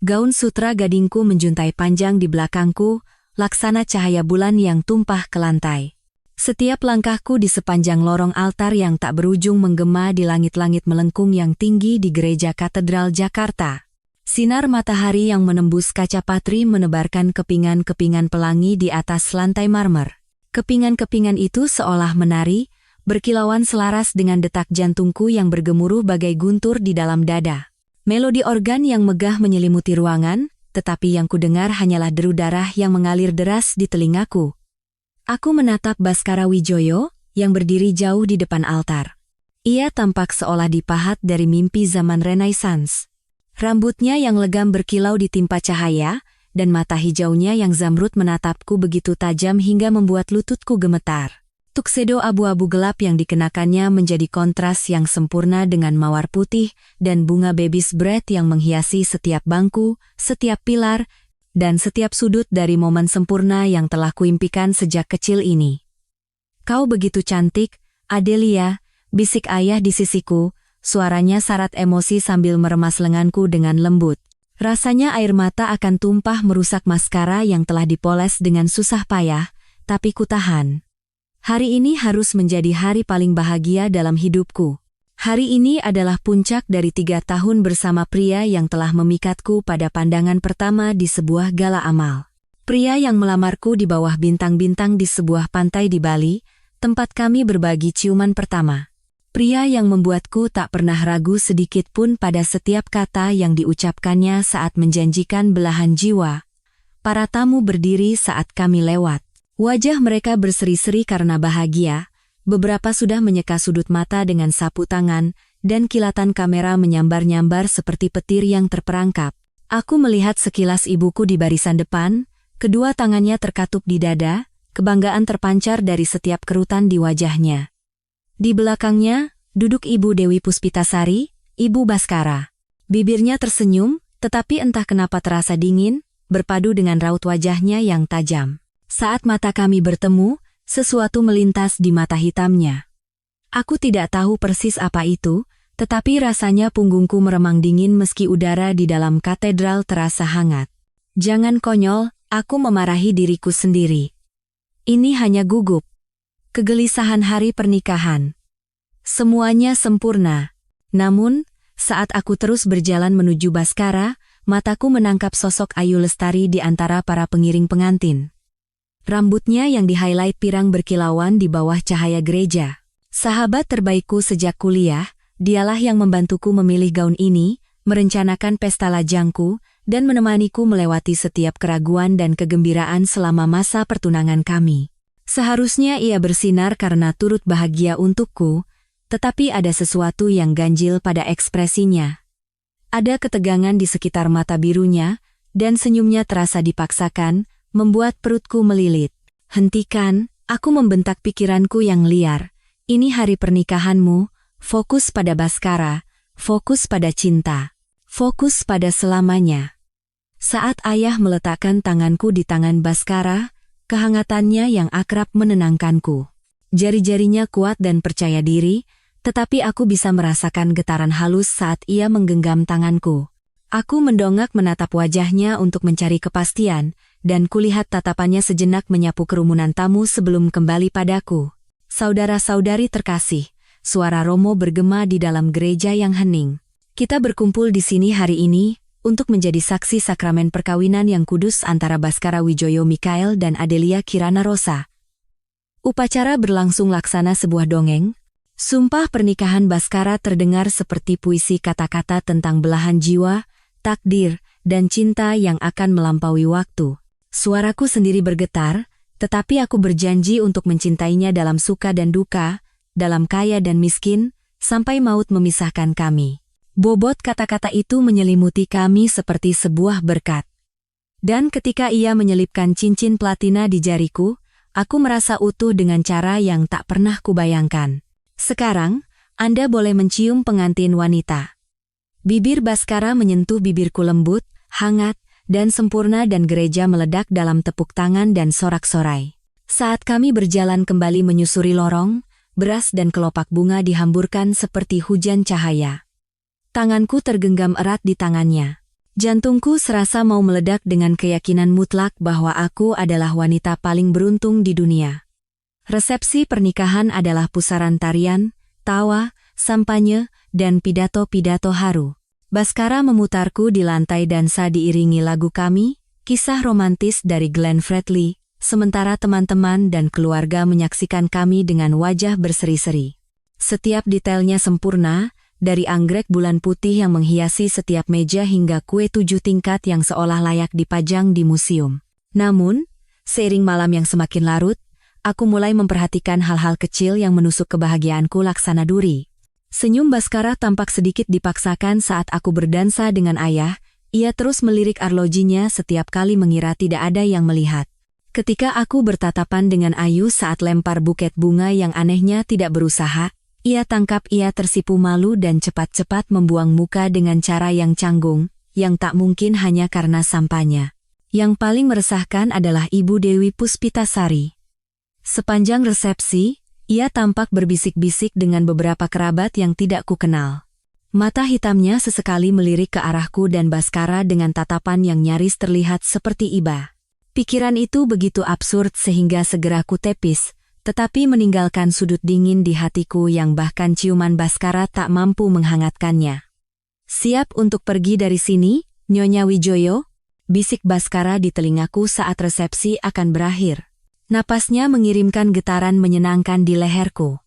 Gaun sutra gadingku menjuntai panjang di belakangku, laksana cahaya bulan yang tumpah ke lantai. Setiap langkahku di sepanjang lorong altar yang tak berujung menggema di langit-langit melengkung yang tinggi di Gereja Katedral Jakarta. Sinar matahari yang menembus kaca patri menebarkan kepingan-kepingan pelangi di atas lantai marmer. Kepingan-kepingan itu seolah menari, berkilauan selaras dengan detak jantungku yang bergemuruh bagai guntur di dalam dada. Melodi organ yang megah menyelimuti ruangan, tetapi yang kudengar hanyalah deru darah yang mengalir deras di telingaku. Aku menatap Baskara Wijoyo, yang berdiri jauh di depan altar. Ia tampak seolah dipahat dari mimpi zaman Renaissance. Rambutnya yang legam berkilau ditimpa cahaya, dan mata hijaunya yang zamrud menatapku begitu tajam hingga membuat lututku gemetar. Tuxedo abu-abu gelap yang dikenakannya menjadi kontras yang sempurna dengan mawar putih dan bunga baby's breath yang menghiasi setiap bangku, setiap pilar, dan setiap sudut dari momen sempurna yang telah kuimpikan sejak kecil ini. "Kau begitu cantik, Adelia," bisik ayah di sisiku, suaranya syarat emosi sambil meremas lenganku dengan lembut. Rasanya air mata akan tumpah merusak maskara yang telah dipoles dengan susah payah, tapi kutahan. Hari ini harus menjadi hari paling bahagia dalam hidupku. Hari ini adalah puncak dari 3 tahun bersama pria yang telah memikatku pada pandangan pertama di sebuah gala amal. Pria yang melamarku di bawah bintang-bintang di sebuah pantai di Bali, tempat kami berbagi ciuman pertama. Pria yang membuatku tak pernah ragu sedikit pun pada setiap kata yang diucapkannya saat menjanjikan belahan jiwa. Para tamu berdiri saat kami lewat. Wajah mereka berseri-seri karena bahagia, beberapa sudah menyeka sudut mata dengan sapu tangan, dan kilatan kamera menyambar-nyambar seperti petir yang terperangkap. Aku melihat sekilas ibuku di barisan depan, kedua tangannya terkatup di dada, kebanggaan terpancar dari setiap kerutan di wajahnya. Di belakangnya, duduk Ibu Dewi Puspitasari, Ibu Baskara. Bibirnya tersenyum, tetapi entah kenapa terasa dingin, berpadu dengan raut wajahnya yang tajam. Saat mata kami bertemu, sesuatu melintas di mata hitamnya. Aku tidak tahu persis apa itu, tetapi rasanya punggungku meremang dingin meski udara di dalam katedral terasa hangat. Jangan konyol, aku memarahi diriku sendiri. Ini hanya gugup. Kegelisahan hari pernikahan. Semuanya sempurna. Namun, saat aku terus berjalan menuju Baskara, mataku menangkap sosok Ayu Lestari di antara para pengiring pengantin. Rambutnya yang di-highlight pirang berkilauan di bawah cahaya gereja. Sahabat terbaikku sejak kuliah, dialah yang membantuku memilih gaun ini, merencanakan pesta lajangku, dan menemaniku melewati setiap keraguan dan kegembiraan selama masa pertunangan kami. Seharusnya ia bersinar karena turut bahagia untukku, tetapi ada sesuatu yang ganjil pada ekspresinya. Ada ketegangan di sekitar mata birunya, dan senyumnya terasa dipaksakan, membuat perutku melilit. "Hentikan," aku membentak pikiranku yang liar. "Ini hari pernikahanmu, fokus pada Baskara, fokus pada cinta, fokus pada selamanya." Saat ayah meletakkan tanganku di tangan Baskara, kehangatannya yang akrab menenangkanku. Jari-jarinya kuat dan percaya diri, tetapi aku bisa merasakan getaran halus saat ia menggenggam tanganku. Aku mendongak menatap wajahnya untuk mencari kepastian, dan kulihat tatapannya sejenak menyapu kerumunan tamu sebelum kembali padaku. "Saudara-saudari terkasih," suara Romo bergema di dalam gereja yang hening. "Kita berkumpul di sini hari ini, untuk menjadi saksi sakramen perkawinan yang kudus antara Baskara Wijoyo Mikael dan Adelia Kirana Rosa." Upacara berlangsung laksana sebuah dongeng. Sumpah pernikahan Baskara terdengar seperti puisi kata-kata tentang belahan jiwa, takdir, dan cinta yang akan melampaui waktu. Suaraku sendiri bergetar, tetapi aku berjanji untuk mencintainya dalam suka dan duka, dalam kaya dan miskin, sampai maut memisahkan kami. Bobot kata-kata itu menyelimuti kami seperti sebuah berkat. Dan ketika ia menyelipkan cincin platina di jariku, aku merasa utuh dengan cara yang tak pernah kubayangkan. "Sekarang, Anda boleh mencium pengantin wanita." Bibir Baskara menyentuh bibirku lembut, hangat, dan sempurna dan gereja meledak dalam tepuk tangan dan sorak-sorai. Saat kami berjalan kembali menyusuri lorong, beras dan kelopak bunga dihamburkan seperti hujan cahaya. Tanganku tergenggam erat di tangannya. Jantungku serasa mau meledak dengan keyakinan mutlak bahwa aku adalah wanita paling beruntung di dunia. Resepsi pernikahan adalah pusaran tarian, tawa, sampanye, dan pidato-pidato haru. Baskara memutarku di lantai dansa diiringi lagu Kami, kisah romantis dari Glenn Fredly, sementara teman-teman dan keluarga menyaksikan kami dengan wajah berseri-seri. Setiap detailnya sempurna, dari anggrek bulan putih yang menghiasi setiap meja hingga kue 7 tingkat yang seolah layak dipajang di museum. Namun, seiring malam yang semakin larut, aku mulai memperhatikan hal-hal kecil yang menusuk kebahagiaanku laksana duri. Senyum Baskara tampak sedikit dipaksakan saat aku berdansa dengan ayah, ia terus melirik arlojinya setiap kali mengira tidak ada yang melihat. Ketika aku bertatapan dengan Ayu saat lempar buket bunga yang anehnya tidak berusaha, ia tersipu malu dan cepat-cepat membuang muka dengan cara yang canggung, yang tak mungkin hanya karena sampahnya. Yang paling meresahkan adalah Ibu Dewi Puspitasari. Sepanjang resepsi, ia tampak berbisik-bisik dengan beberapa kerabat yang tidak kukenal. Mata hitamnya sesekali melirik ke arahku dan Baskara dengan tatapan yang nyaris terlihat seperti iba. Pikiran itu begitu absurd sehingga segera kutepis, tetapi meninggalkan sudut dingin di hatiku yang bahkan ciuman Baskara tak mampu menghangatkannya. "Siap untuk pergi dari sini, Nyonya Wijoyo?" bisik Baskara di telingaku saat resepsi akan berakhir. Napasnya mengirimkan getaran menyenangkan di leherku.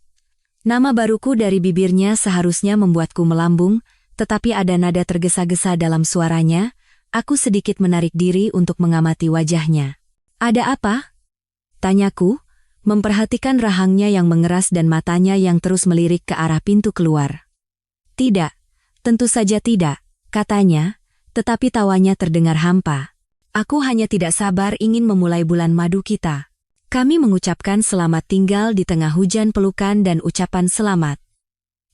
Nama baruku dari bibirnya seharusnya membuatku melambung, tetapi ada nada tergesa-gesa dalam suaranya. Aku sedikit menarik diri untuk mengamati wajahnya. "Ada apa?" tanyaku, memperhatikan rahangnya yang mengeras dan matanya yang terus melirik ke arah pintu keluar. "Tidak, tentu saja tidak," katanya, tetapi tawanya terdengar hampa. "Aku hanya tidak sabar ingin memulai bulan madu kita." Kami mengucapkan selamat tinggal di tengah hujan pelukan dan ucapan selamat.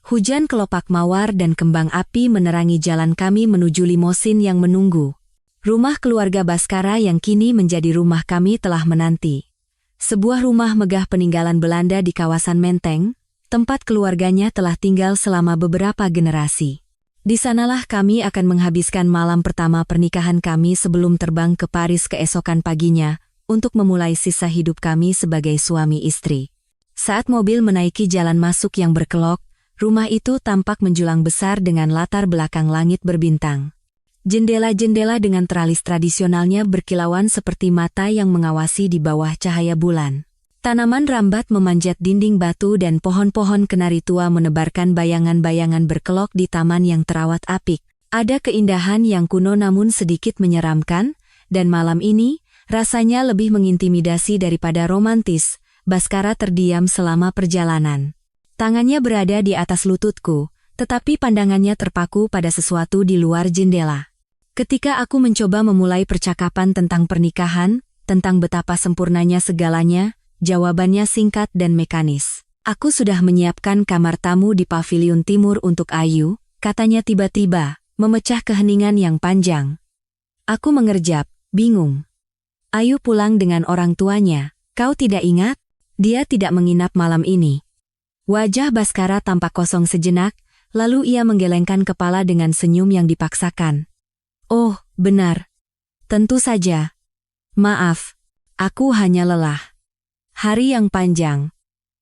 Hujan kelopak mawar dan kembang api menerangi jalan kami menuju limosin yang menunggu. Rumah keluarga Baskara yang kini menjadi rumah kami telah menanti. Sebuah rumah megah peninggalan Belanda di kawasan Menteng, tempat keluarganya telah tinggal selama beberapa generasi. Di sanalah kami akan menghabiskan malam pertama pernikahan kami sebelum terbang ke Paris keesokan paginya, untuk memulai sisa hidup kami sebagai suami istri. Saat mobil menaiki jalan masuk yang berkelok, rumah itu tampak menjulang besar dengan latar belakang langit berbintang. Jendela-jendela dengan teralis tradisionalnya berkilauan seperti mata yang mengawasi di bawah cahaya bulan. Tanaman rambat memanjat dinding batu dan pohon-pohon kenari tua menebarkan bayangan-bayangan berkelok di taman yang terawat apik. Ada keindahan yang kuno namun sedikit menyeramkan, dan malam ini, rasanya lebih mengintimidasi daripada romantis. Baskara terdiam selama perjalanan. Tangannya berada di atas lututku, tetapi pandangannya terpaku pada sesuatu di luar jendela. Ketika aku mencoba memulai percakapan tentang pernikahan, tentang betapa sempurnanya segalanya, jawabannya singkat dan mekanis. "Aku sudah menyiapkan kamar tamu di paviliun timur untuk Ayu," katanya tiba-tiba, memecah keheningan yang panjang. Aku mengerjap, bingung. "Ayu pulang dengan orang tuanya, kau tidak ingat? Dia tidak menginap malam ini." Wajah Baskara tampak kosong sejenak, lalu ia menggelengkan kepala dengan senyum yang dipaksakan. "Oh, benar. Tentu saja. Maaf, aku hanya lelah. Hari yang panjang."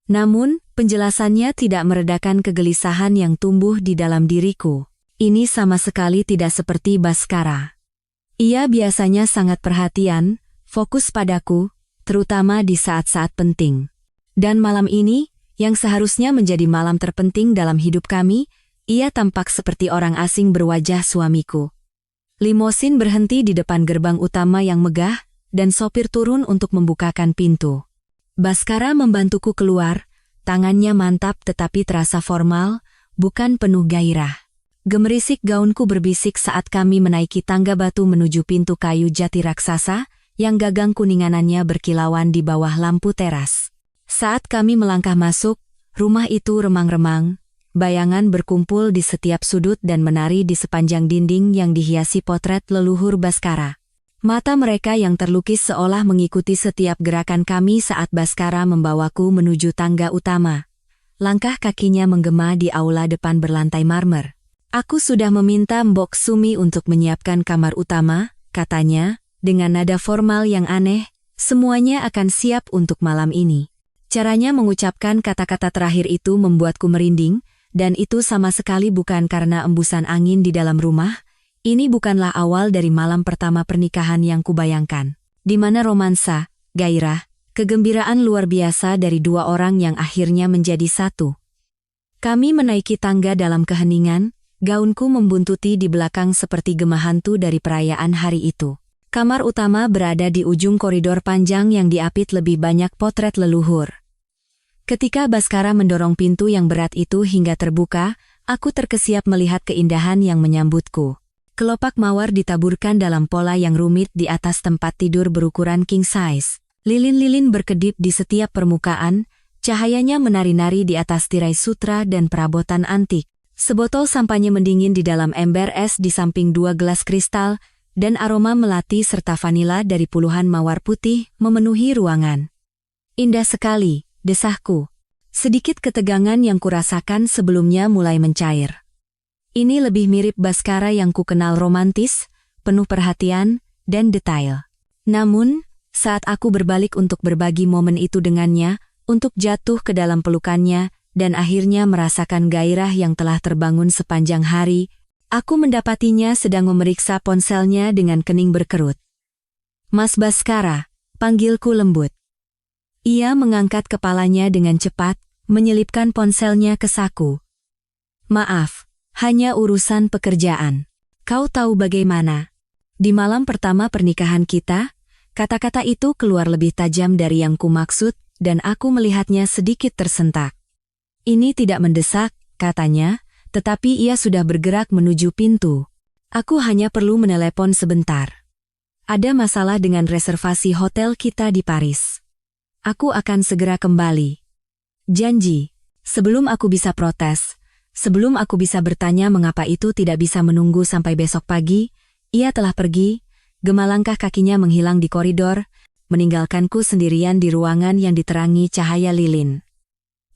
Namun, penjelasannya tidak meredakan kegelisahan yang tumbuh di dalam diriku. Ini sama sekali tidak seperti Baskara. Ia biasanya sangat perhatian, fokus padaku, terutama di saat-saat penting. Dan malam ini, yang seharusnya menjadi malam terpenting dalam hidup kami, ia tampak seperti orang asing berwajah suamiku. Limosin berhenti di depan gerbang utama yang megah, dan sopir turun untuk membukakan pintu. Baskara membantuku keluar, tangannya mantap tetapi terasa formal, bukan penuh gairah. Gemerisik gaunku berbisik saat kami menaiki tangga batu menuju pintu kayu jati raksasa, yang gagang kuninganannya berkilauan di bawah lampu teras. Saat kami melangkah masuk, rumah itu remang-remang, bayangan berkumpul di setiap sudut dan menari di sepanjang dinding yang dihiasi potret leluhur Baskara. Mata mereka yang terlukis seolah mengikuti setiap gerakan kami saat Baskara membawaku menuju tangga utama. Langkah kakinya menggema di aula depan berlantai marmer. Aku sudah meminta Mbok Sumi untuk menyiapkan kamar utama, katanya, dengan nada formal yang aneh, semuanya akan siap untuk malam ini. Caranya mengucapkan kata-kata terakhir itu membuatku merinding, dan itu sama sekali bukan karena embusan angin di dalam rumah. Ini bukanlah awal dari malam pertama pernikahan yang kubayangkan, di mana romansa, gairah, kegembiraan luar biasa dari dua orang yang akhirnya menjadi satu. Kami menaiki tangga dalam keheningan, gaunku membuntuti di belakang seperti gema hantu dari perayaan hari itu. Kamar utama berada di ujung koridor panjang yang diapit lebih banyak potret leluhur. Ketika Baskara mendorong pintu yang berat itu hingga terbuka, aku terkesiap melihat keindahan yang menyambutku. Kelopak mawar ditaburkan dalam pola yang rumit di atas tempat tidur berukuran king size. Lilin-lilin berkedip di setiap permukaan, cahayanya menari-nari di atas tirai sutra dan perabotan antik. Sebotol sampanye mendingin di dalam ember es di samping dua gelas kristal, dan aroma melati serta vanila dari puluhan mawar putih memenuhi ruangan. Indah sekali, desahku. Sedikit ketegangan yang kurasakan sebelumnya mulai mencair. Ini lebih mirip Baskara yang kukenal, romantis, penuh perhatian, dan detail. Namun, saat aku berbalik untuk berbagi momen itu dengannya, untuk jatuh ke dalam pelukannya, dan akhirnya merasakan gairah yang telah terbangun sepanjang hari, aku mendapatinya sedang memeriksa ponselnya dengan kening berkerut. "Mas Baskara," panggilku lembut. Ia mengangkat kepalanya dengan cepat, menyelipkan ponselnya ke saku. "Maaf. Hanya urusan pekerjaan. Kau tahu bagaimana? Di malam pertama pernikahan kita," kata-kata itu keluar lebih tajam dari yang kumaksud, dan aku melihatnya sedikit tersentak. "Ini tidak mendesak," katanya, tetapi ia sudah bergerak menuju pintu. "Aku hanya perlu menelepon sebentar. Ada masalah dengan reservasi hotel kita di Paris. Aku akan segera kembali. Janji." Sebelum aku bisa protes, sebelum aku bisa bertanya mengapa itu tidak bisa menunggu sampai besok pagi, ia telah pergi, gema langkah kakinya menghilang di koridor, meninggalkanku sendirian di ruangan yang diterangi cahaya lilin.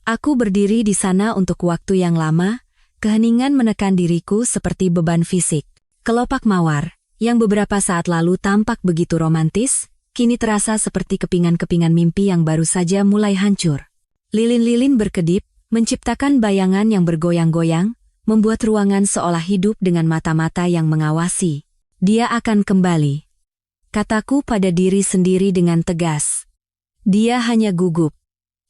Aku berdiri di sana untuk waktu yang lama, keheningan menekan diriku seperti beban fisik. Kelopak mawar, yang beberapa saat lalu tampak begitu romantis, kini terasa seperti kepingan-kepingan mimpi yang baru saja mulai hancur. Lilin-lilin berkedip, menciptakan bayangan yang bergoyang-goyang, membuat ruangan seolah hidup dengan mata-mata yang mengawasi. "Dia akan kembali," kataku pada diri sendiri dengan tegas. Dia hanya gugup.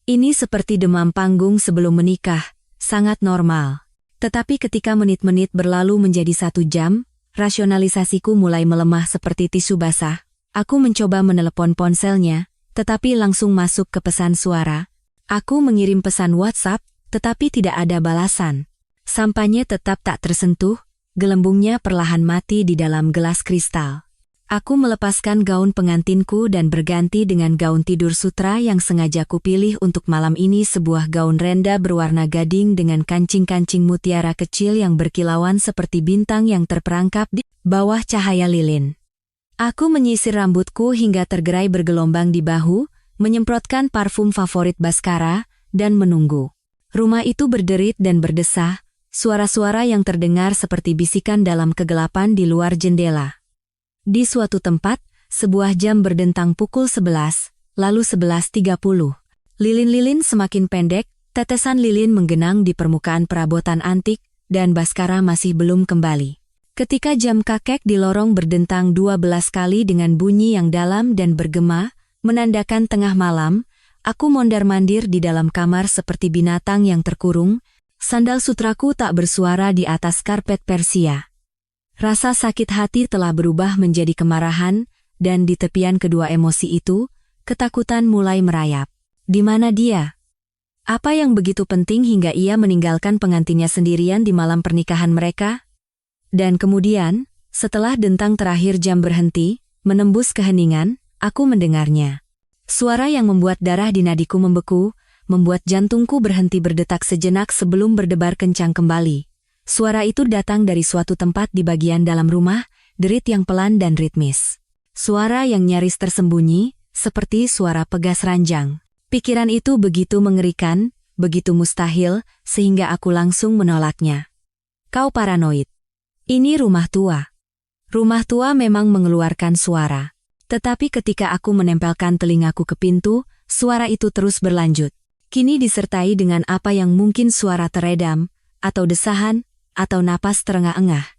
Ini seperti demam panggung sebelum menikah, sangat normal. Tetapi ketika menit-menit berlalu menjadi 1 jam, rasionalisasiku mulai melemah seperti tisu basah. Aku mencoba menelepon ponselnya, tetapi langsung masuk ke pesan suara. Aku mengirim pesan WhatsApp, tetapi tidak ada balasan. Sampahnya tetap tak tersentuh, gelembungnya perlahan mati di dalam gelas kristal. Aku melepaskan gaun pengantinku dan berganti dengan gaun tidur sutra yang sengaja kupilih untuk malam ini, sebuah gaun renda berwarna gading dengan kancing-kancing mutiara kecil yang berkilauan seperti bintang yang terperangkap di bawah cahaya lilin. Aku menyisir rambutku hingga tergerai bergelombang di bahu, menyemprotkan parfum favorit Baskara, dan menunggu. Rumah itu berderit dan berdesah, suara-suara yang terdengar seperti bisikan dalam kegelapan di luar jendela. Di suatu tempat, sebuah jam berdentang pukul 11, lalu 11.30. Lilin-lilin semakin pendek, tetesan lilin menggenang di permukaan perabotan antik, dan Baskara masih belum kembali. Ketika jam kakek di lorong berdentang 12 kali dengan bunyi yang dalam dan bergema, menandakan tengah malam, aku mondar-mandir di dalam kamar seperti binatang yang terkurung, sandal sutraku tak bersuara di atas karpet Persia. Rasa sakit hati telah berubah menjadi kemarahan, dan di tepian kedua emosi itu, ketakutan mulai merayap. Di mana dia? Apa yang begitu penting hingga ia meninggalkan pengantinnya sendirian di malam pernikahan mereka? Dan kemudian, setelah dentang terakhir jam berhenti, menembus keheningan, aku mendengarnya. Suara yang membuat darah di nadiku membeku, membuat jantungku berhenti berdetak sejenak sebelum berdebar kencang kembali. Suara itu datang dari suatu tempat di bagian dalam rumah, derit yang pelan dan ritmis. Suara yang nyaris tersembunyi, seperti suara pegas ranjang. Pikiran itu begitu mengerikan, begitu mustahil, sehingga aku langsung menolaknya. Kau paranoid. Ini rumah tua. Rumah tua memang mengeluarkan suara. Tetapi ketika aku menempelkan telingaku ke pintu, suara itu terus berlanjut. Kini disertai dengan apa yang mungkin suara teredam, atau desahan, atau napas terengah-engah.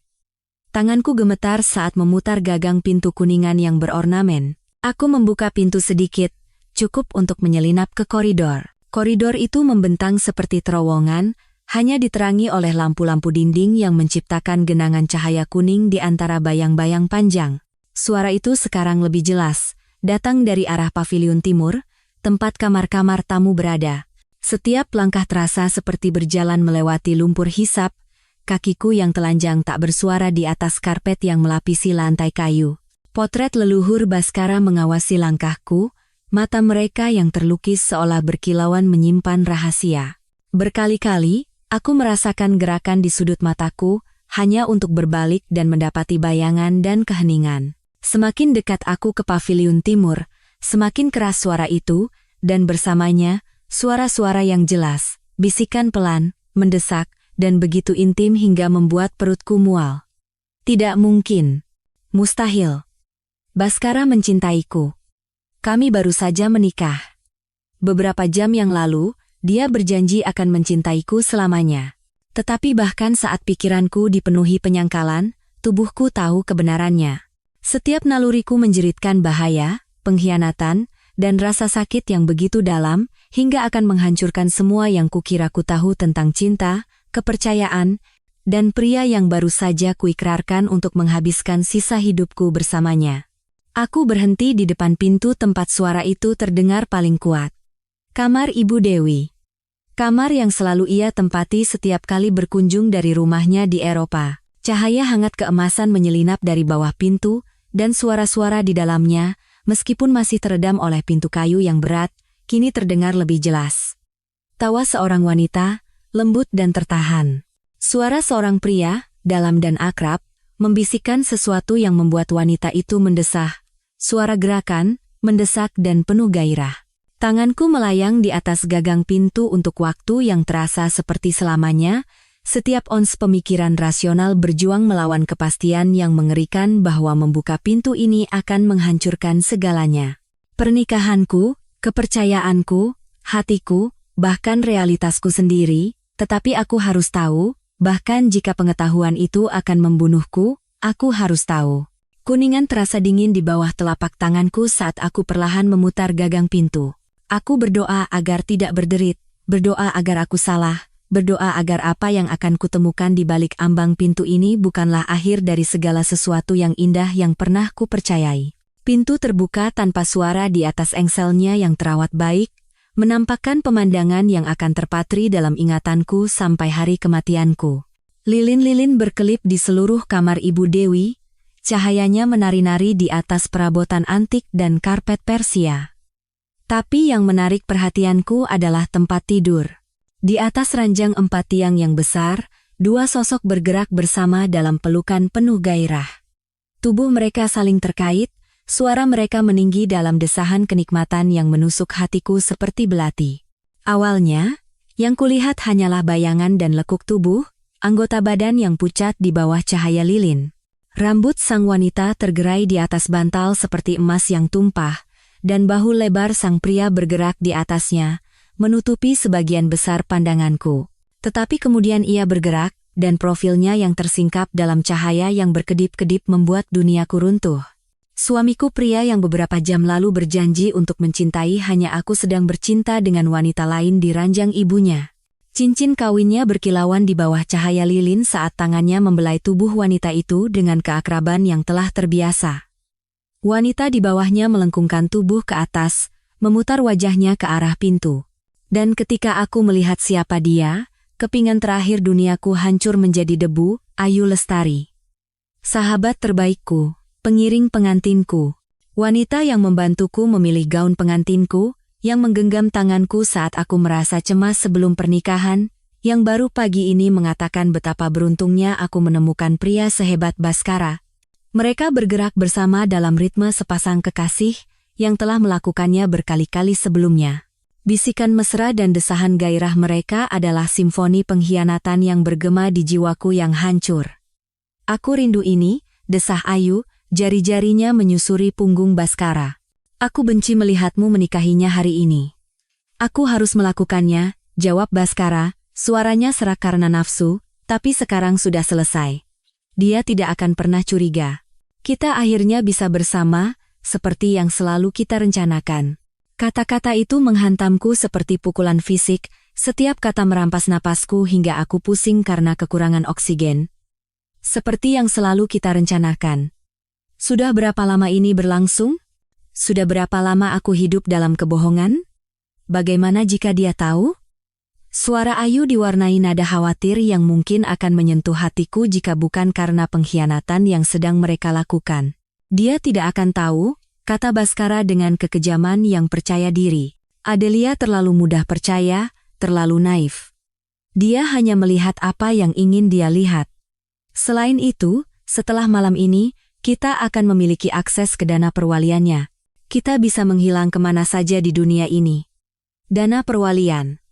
Tanganku gemetar saat memutar gagang pintu kuningan yang berornamen. Aku membuka pintu sedikit, cukup untuk menyelinap ke koridor. Koridor itu membentang seperti terowongan, hanya diterangi oleh lampu-lampu dinding yang menciptakan genangan cahaya kuning di antara bayang-bayang panjang. Suara itu sekarang lebih jelas, datang dari arah paviliun timur, tempat kamar-kamar tamu berada. Setiap langkah terasa seperti berjalan melewati lumpur hisap, kakiku yang telanjang tak bersuara di atas karpet yang melapisi lantai kayu. Potret leluhur Baskara mengawasi langkahku, mata mereka yang terlukis seolah berkilauan menyimpan rahasia. Berkali-kali, aku merasakan gerakan di sudut mataku, hanya untuk berbalik dan mendapati bayangan dan keheningan. Semakin dekat aku ke paviliun timur, semakin keras suara itu, dan bersamanya, suara-suara yang jelas, bisikan pelan, mendesak, dan begitu intim hingga membuat perutku mual. Tidak mungkin. Mustahil. Baskara mencintaiku. Kami baru saja menikah. Beberapa jam yang lalu, dia berjanji akan mencintaiku selamanya. Tetapi bahkan saat pikiranku dipenuhi penyangkalan, tubuhku tahu kebenarannya. Setiap naluriku menjeritkan bahaya, pengkhianatan, dan rasa sakit yang begitu dalam, hingga akan menghancurkan semua yang kukira ku tahu tentang cinta, kepercayaan, dan pria yang baru saja kuikrarkan untuk menghabiskan sisa hidupku bersamanya. Aku berhenti di depan pintu tempat suara itu terdengar paling kuat. Kamar Ibu Dewi. Kamar yang selalu ia tempati setiap kali berkunjung dari rumahnya di Eropa. Cahaya hangat keemasan menyelinap dari bawah pintu, dan suara-suara di dalamnya, meskipun masih teredam oleh pintu kayu yang berat, kini terdengar lebih jelas. Tawa seorang wanita, lembut dan tertahan. Suara seorang pria, dalam dan akrab, membisikkan sesuatu yang membuat wanita itu mendesah. Suara gerakan, mendesak dan penuh gairah. Tanganku melayang di atas gagang pintu untuk waktu yang terasa seperti selamanya, setiap ons pemikiran rasional berjuang melawan kepastian yang mengerikan bahwa membuka pintu ini akan menghancurkan segalanya. Pernikahanku, kepercayaanku, hatiku, bahkan realitasku sendiri, tetapi aku harus tahu, bahkan jika pengetahuan itu akan membunuhku, aku harus tahu. Kuningan terasa dingin di bawah telapak tanganku saat aku perlahan memutar gagang pintu. Aku berdoa agar tidak berderit, berdoa agar aku salah, berdoa agar apa yang akan kutemukan di balik ambang pintu ini bukanlah akhir dari segala sesuatu yang indah yang pernah kupercayai. Pintu terbuka tanpa suara di atas engselnya yang terawat baik, menampakkan pemandangan yang akan terpatri dalam ingatanku sampai hari kematianku. Lilin-lilin berkelip di seluruh kamar Ibu Dewi, cahayanya menari-nari di atas perabotan antik dan karpet Persia. Tapi yang menarik perhatianku adalah tempat tidur. Di atas ranjang 4 tiang yang besar, 2 sosok bergerak bersama dalam pelukan penuh gairah. Tubuh mereka saling terkait, suara mereka meninggi dalam desahan kenikmatan yang menusuk hatiku seperti belati. Awalnya, yang kulihat hanyalah bayangan dan lekuk tubuh, anggota badan yang pucat di bawah cahaya lilin. Rambut sang wanita tergerai di atas bantal seperti emas yang tumpah, dan bahu lebar sang pria bergerak di atasnya, menutupi sebagian besar pandanganku. Tetapi kemudian ia bergerak, dan profilnya yang tersingkap dalam cahaya yang berkedip-kedip membuat duniaku runtuh. Suamiku pria yang beberapa jam lalu berjanji untuk mencintai hanya aku sedang bercinta dengan wanita lain di ranjang ibunya. Cincin kawinnya berkilauan di bawah cahaya lilin saat tangannya membelai tubuh wanita itu dengan keakraban yang telah terbiasa. Wanita di bawahnya melengkungkan tubuh ke atas, memutar wajahnya ke arah pintu. Dan ketika aku melihat siapa dia, kepingan terakhir duniaku hancur menjadi debu. Ayu Lestari. Sahabat terbaikku, pengiring pengantinku. Wanita yang membantuku memilih gaun pengantinku, yang menggenggam tanganku saat aku merasa cemas sebelum pernikahan, yang baru pagi ini mengatakan betapa beruntungnya aku menemukan pria sehebat Baskara. Mereka bergerak bersama dalam ritme sepasang kekasih, yang telah melakukannya berkali-kali sebelumnya. Bisikan mesra dan desahan gairah mereka adalah simfoni pengkhianatan yang bergema di jiwaku yang hancur. Aku rindu ini, desah Ayu, jari-jarinya menyusuri punggung Baskara. Aku benci melihatmu menikahinya hari ini. Aku harus melakukannya, jawab Baskara, suaranya serak karena nafsu, tapi sekarang sudah selesai. Dia tidak akan pernah curiga. Kita akhirnya bisa bersama, seperti yang selalu kita rencanakan. Kata-kata itu menghantamku seperti pukulan fisik, setiap kata merampas napasku hingga aku pusing karena kekurangan oksigen. Seperti yang selalu kita rencanakan. Sudah berapa lama ini berlangsung? Sudah berapa lama aku hidup dalam kebohongan? Bagaimana jika dia tahu? Suara Ayu diwarnai nada khawatir yang mungkin akan menyentuh hatiku jika bukan karena pengkhianatan yang sedang mereka lakukan. Dia tidak akan tahu, kata Baskara dengan kekejaman yang percaya diri. Adelia terlalu mudah percaya, terlalu naif. Dia hanya melihat apa yang ingin dia lihat. Selain itu, setelah malam ini, kita akan memiliki akses ke dana perwaliannya. Kita bisa menghilang kemana saja di dunia ini. Dana perwalian.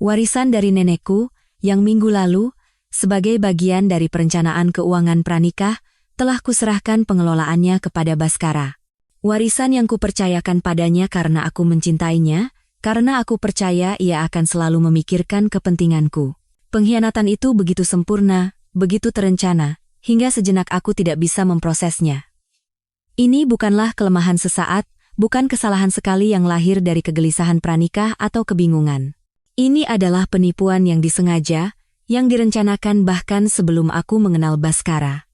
Warisan dari nenekku, yang minggu lalu, sebagai bagian dari perencanaan keuangan pranikah, telah kuserahkan pengelolaannya kepada Baskara. Warisan yang kupercayakan padanya karena aku mencintainya, karena aku percaya ia akan selalu memikirkan kepentinganku. Pengkhianatan itu begitu sempurna, begitu terencana, hingga sejenak aku tidak bisa memprosesnya. Ini bukanlah kelemahan sesaat, bukan kesalahan sekali yang lahir dari kegelisahan pranikah atau kebingungan. Ini adalah penipuan yang disengaja, yang direncanakan bahkan sebelum aku mengenal Baskara.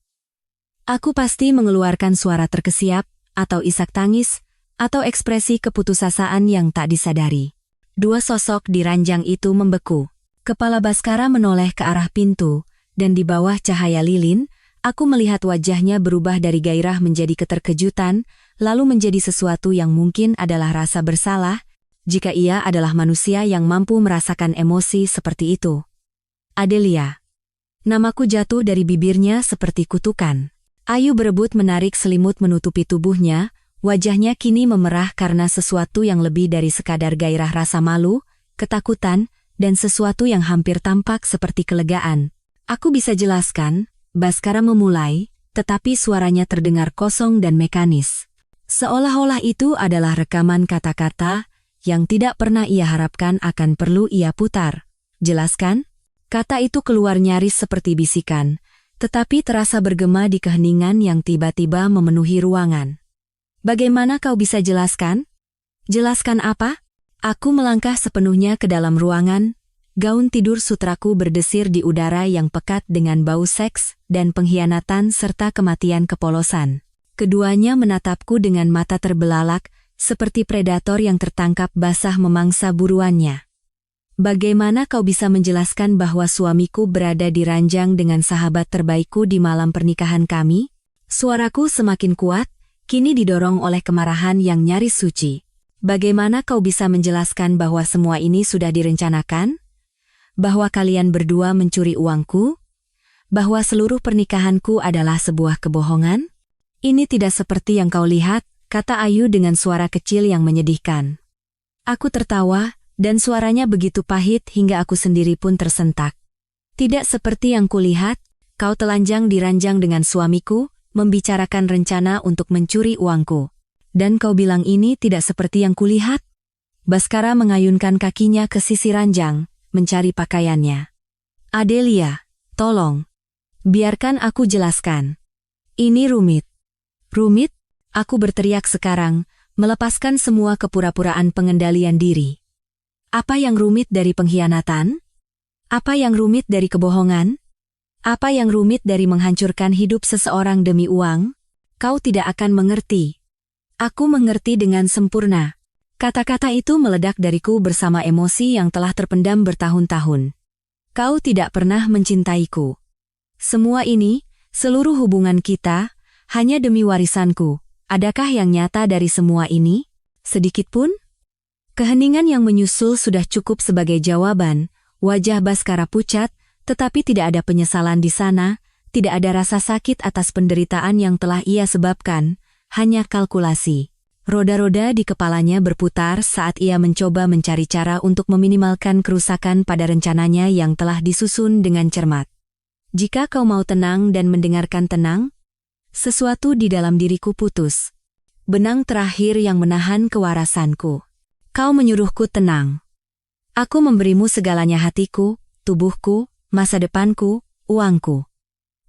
Aku pasti mengeluarkan suara terkesiap, atau isak tangis, atau ekspresi keputusasaan yang tak disadari. Dua sosok di ranjang itu membeku. Kepala Baskara menoleh ke arah pintu, dan di bawah cahaya lilin, aku melihat wajahnya berubah dari gairah menjadi keterkejutan, lalu menjadi sesuatu yang mungkin adalah rasa bersalah, jika ia adalah manusia yang mampu merasakan emosi seperti itu. Adelia. Namaku jatuh dari bibirnya seperti kutukan. Ayu berebut menarik selimut menutupi tubuhnya, wajahnya kini memerah karena sesuatu yang lebih dari sekadar gairah rasa malu, ketakutan, dan sesuatu yang hampir tampak seperti kelegaan. Aku bisa jelaskan, Baskara memulai, tetapi suaranya terdengar kosong dan mekanis. Seolah-olah itu adalah rekaman kata-kata yang tidak pernah ia harapkan akan perlu ia putar. Jelaskan? Kata itu keluar nyaris seperti bisikan, tetapi terasa bergema di keheningan yang tiba-tiba memenuhi ruangan. Bagaimana kau bisa jelaskan? Jelaskan apa? Aku melangkah sepenuhnya ke dalam ruangan, gaun tidur sutraku berdesir di udara yang pekat dengan bau seks dan pengkhianatan serta kematian kepolosan. Keduanya menatapku dengan mata terbelalak, seperti predator yang tertangkap basah memangsa buruannya. Bagaimana kau bisa menjelaskan bahwa suamiku berada di ranjang dengan sahabat terbaikku di malam pernikahan kami? Suaraku semakin kuat, kini didorong oleh kemarahan yang nyaris suci. Bagaimana kau bisa menjelaskan bahwa semua ini sudah direncanakan? Bahwa kalian berdua mencuri uangku? Bahwa seluruh pernikahanku adalah sebuah kebohongan? Ini tidak seperti yang kau lihat, kata Ayu dengan suara kecil yang menyedihkan. Aku tertawa, dan suaranya begitu pahit hingga aku sendiri pun tersentak. Tidak seperti yang kulihat, kau telanjang di ranjang dengan suamiku, membicarakan rencana untuk mencuri uangku. Dan kau bilang ini tidak seperti yang kulihat? Baskara mengayunkan kakinya ke sisi ranjang, mencari pakaiannya. Adelia, tolong. Biarkan aku jelaskan. Ini rumit. Rumit? Aku berteriak sekarang, melepaskan semua kepura-puraan pengendalian diri. Apa yang rumit dari pengkhianatan? Apa yang rumit dari kebohongan? Apa yang rumit dari menghancurkan hidup seseorang demi uang? Kau tidak akan mengerti. Aku mengerti dengan sempurna. Kata-kata itu meledak dariku bersama emosi yang telah terpendam bertahun-tahun. Kau tidak pernah mencintaiku. Semua ini, seluruh hubungan kita, hanya demi warisanku. Adakah yang nyata dari semua ini? Sedikit pun? Keheningan yang menyusul sudah cukup sebagai jawaban. Wajah Baskara pucat, tetapi tidak ada penyesalan di sana, tidak ada rasa sakit atas penderitaan yang telah ia sebabkan, hanya kalkulasi. Roda-roda di kepalanya berputar saat ia mencoba mencari cara untuk meminimalkan kerusakan pada rencananya yang telah disusun dengan cermat. Jika kau mau tenang dan mendengarkan tenang, sesuatu di dalam diriku putus. Benang terakhir yang menahan kewarasanku. Kau menyuruhku tenang. Aku memberimu segalanya, hatiku, tubuhku, masa depanku, uangku.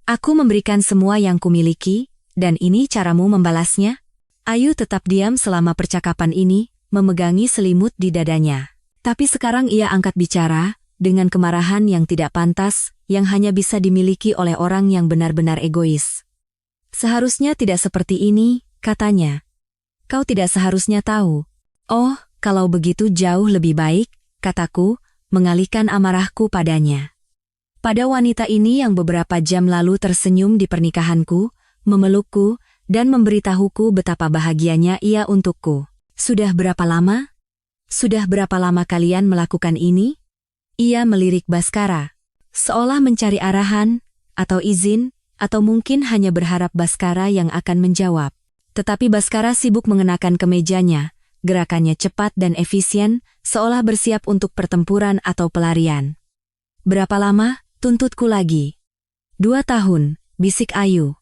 Aku memberikan semua yang kumiliki, dan ini caramu membalasnya? Ayu tetap diam selama percakapan ini, memegangi selimut di dadanya. Tapi sekarang ia angkat bicara, dengan kemarahan yang tidak pantas, yang hanya bisa dimiliki oleh orang yang benar-benar egois. Seharusnya tidak seperti ini, katanya. Kau tidak seharusnya tahu. Oh, kalau begitu jauh lebih baik, kataku, mengalihkan amarahku padanya. Pada wanita ini yang beberapa jam lalu tersenyum di pernikahanku, memelukku, dan memberitahuku betapa bahagianya ia untukku. Sudah berapa lama? Sudah berapa lama kalian melakukan ini? Ia melirik Baskara, seolah mencari arahan, atau izin, atau mungkin hanya berharap Baskara yang akan menjawab. Tetapi Baskara sibuk mengenakan kemejanya, gerakannya cepat dan efisien, seolah bersiap untuk pertempuran atau pelarian. Berapa lama? Tuntutku lagi. 2 tahun, bisik Ayu.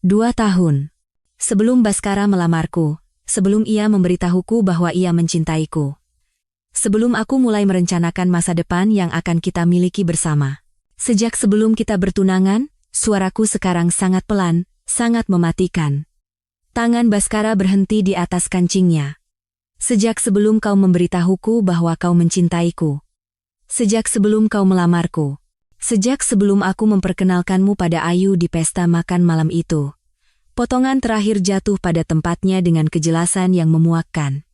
2 tahun. Sebelum Baskara melamarku, sebelum ia memberitahuku bahwa ia mencintaiku. Sebelum aku mulai merencanakan masa depan yang akan kita miliki bersama. Sejak sebelum kita bertunangan, suaraku sekarang sangat pelan, sangat mematikan. Tangan Baskara berhenti di atas kancingnya. Sejak sebelum kau memberitahuku bahwa kau mencintaiku. Sejak sebelum kau melamarku. Sejak sebelum aku memperkenalkanmu pada Ayu di pesta makan malam itu. Potongan terakhir jatuh pada tempatnya dengan kejelasan yang memuakkan.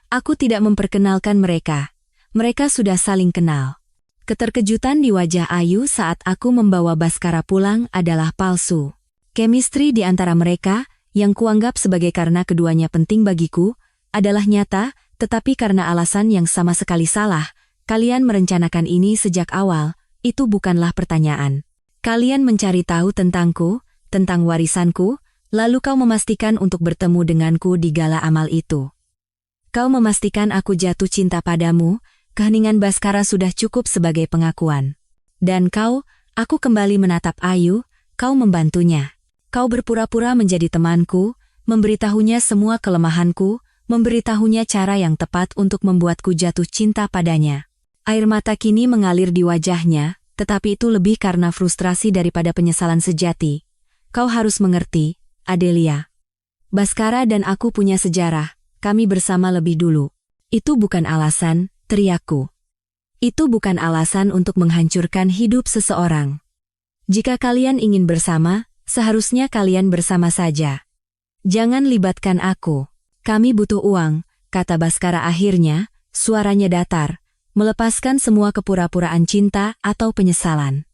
Aku tidak memperkenalkan mereka. Mereka sudah saling kenal. Keterkejutan di wajah Ayu saat aku membawa Baskara pulang adalah palsu. Chemistry di antara mereka, yang kuanggap sebagai karena keduanya penting bagiku, adalah nyata, tetapi karena alasan yang sama sekali salah, kalian merencanakan ini sejak awal, itu bukanlah pertanyaan. Kalian mencari tahu tentangku, tentang warisanku, lalu kau memastikan untuk bertemu denganku di gala amal itu. Kau memastikan aku jatuh cinta padamu, keheningan Baskara sudah cukup sebagai pengakuan. Dan kau, aku kembali menatap Ayu, kau membantunya. Kau berpura-pura menjadi temanku, memberitahunya semua kelemahanku, memberitahunya cara yang tepat untuk membuatku jatuh cinta padanya. Air mata kini mengalir di wajahnya, tetapi itu lebih karena frustrasi daripada penyesalan sejati. Kau harus mengerti, Adelia. Baskara dan aku punya sejarah, kami bersama lebih dulu. Itu bukan alasan, teriakku. Itu bukan alasan untuk menghancurkan hidup seseorang. Jika kalian ingin bersama, seharusnya kalian bersama saja. Jangan libatkan aku. Kami butuh uang, kata Baskara akhirnya, suaranya datar, melepaskan semua kepura-puraan cinta atau penyesalan.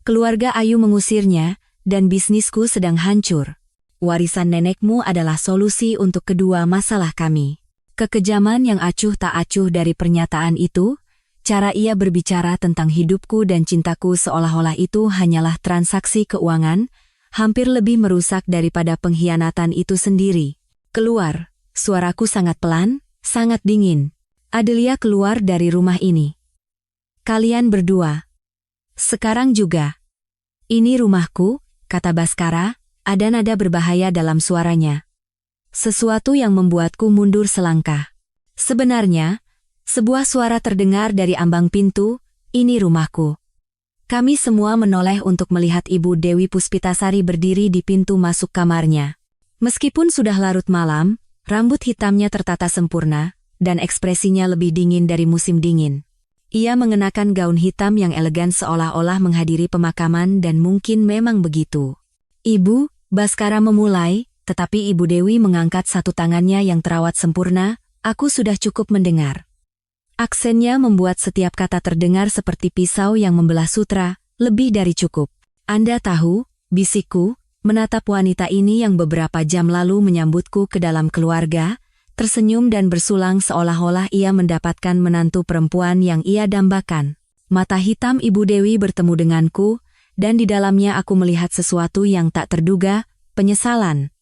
Keluarga Ayu mengusirnya, dan bisnisku sedang hancur. Warisan nenekmu adalah solusi untuk kedua masalah kami. Kekejaman yang acuh tak acuh dari pernyataan itu, cara ia berbicara tentang hidupku dan cintaku seolah-olah itu hanyalah transaksi keuangan, hampir lebih merusak daripada pengkhianatan itu sendiri. Keluar, suaraku sangat pelan, sangat dingin. Adelia keluar dari rumah ini. Kalian berdua. Sekarang juga. Ini rumahku, kata Baskara, ada nada berbahaya dalam suaranya. Sesuatu yang membuatku mundur selangkah. Sebenarnya, sebuah suara terdengar dari ambang pintu, ini rumahku. Kami semua menoleh untuk melihat Ibu Dewi Puspitasari berdiri di pintu masuk kamarnya. Meskipun sudah larut malam, rambut hitamnya tertata sempurna, dan ekspresinya lebih dingin dari musim dingin. Ia mengenakan gaun hitam yang elegan seolah-olah menghadiri pemakaman dan mungkin memang begitu. Ibu, Baskara memulai, tetapi Ibu Dewi mengangkat satu tangannya yang terawat sempurna, aku sudah cukup mendengar. Aksennya membuat setiap kata terdengar seperti pisau yang membelah sutra, lebih dari cukup. Anda tahu, bisikku, menatap wanita ini yang beberapa jam lalu menyambutku ke dalam keluarga, tersenyum dan bersulang seolah-olah ia mendapatkan menantu perempuan yang ia dambakan. Mata hitam Ibu Dewi bertemu denganku, dan di dalamnya aku melihat sesuatu yang tak terduga, penyesalan.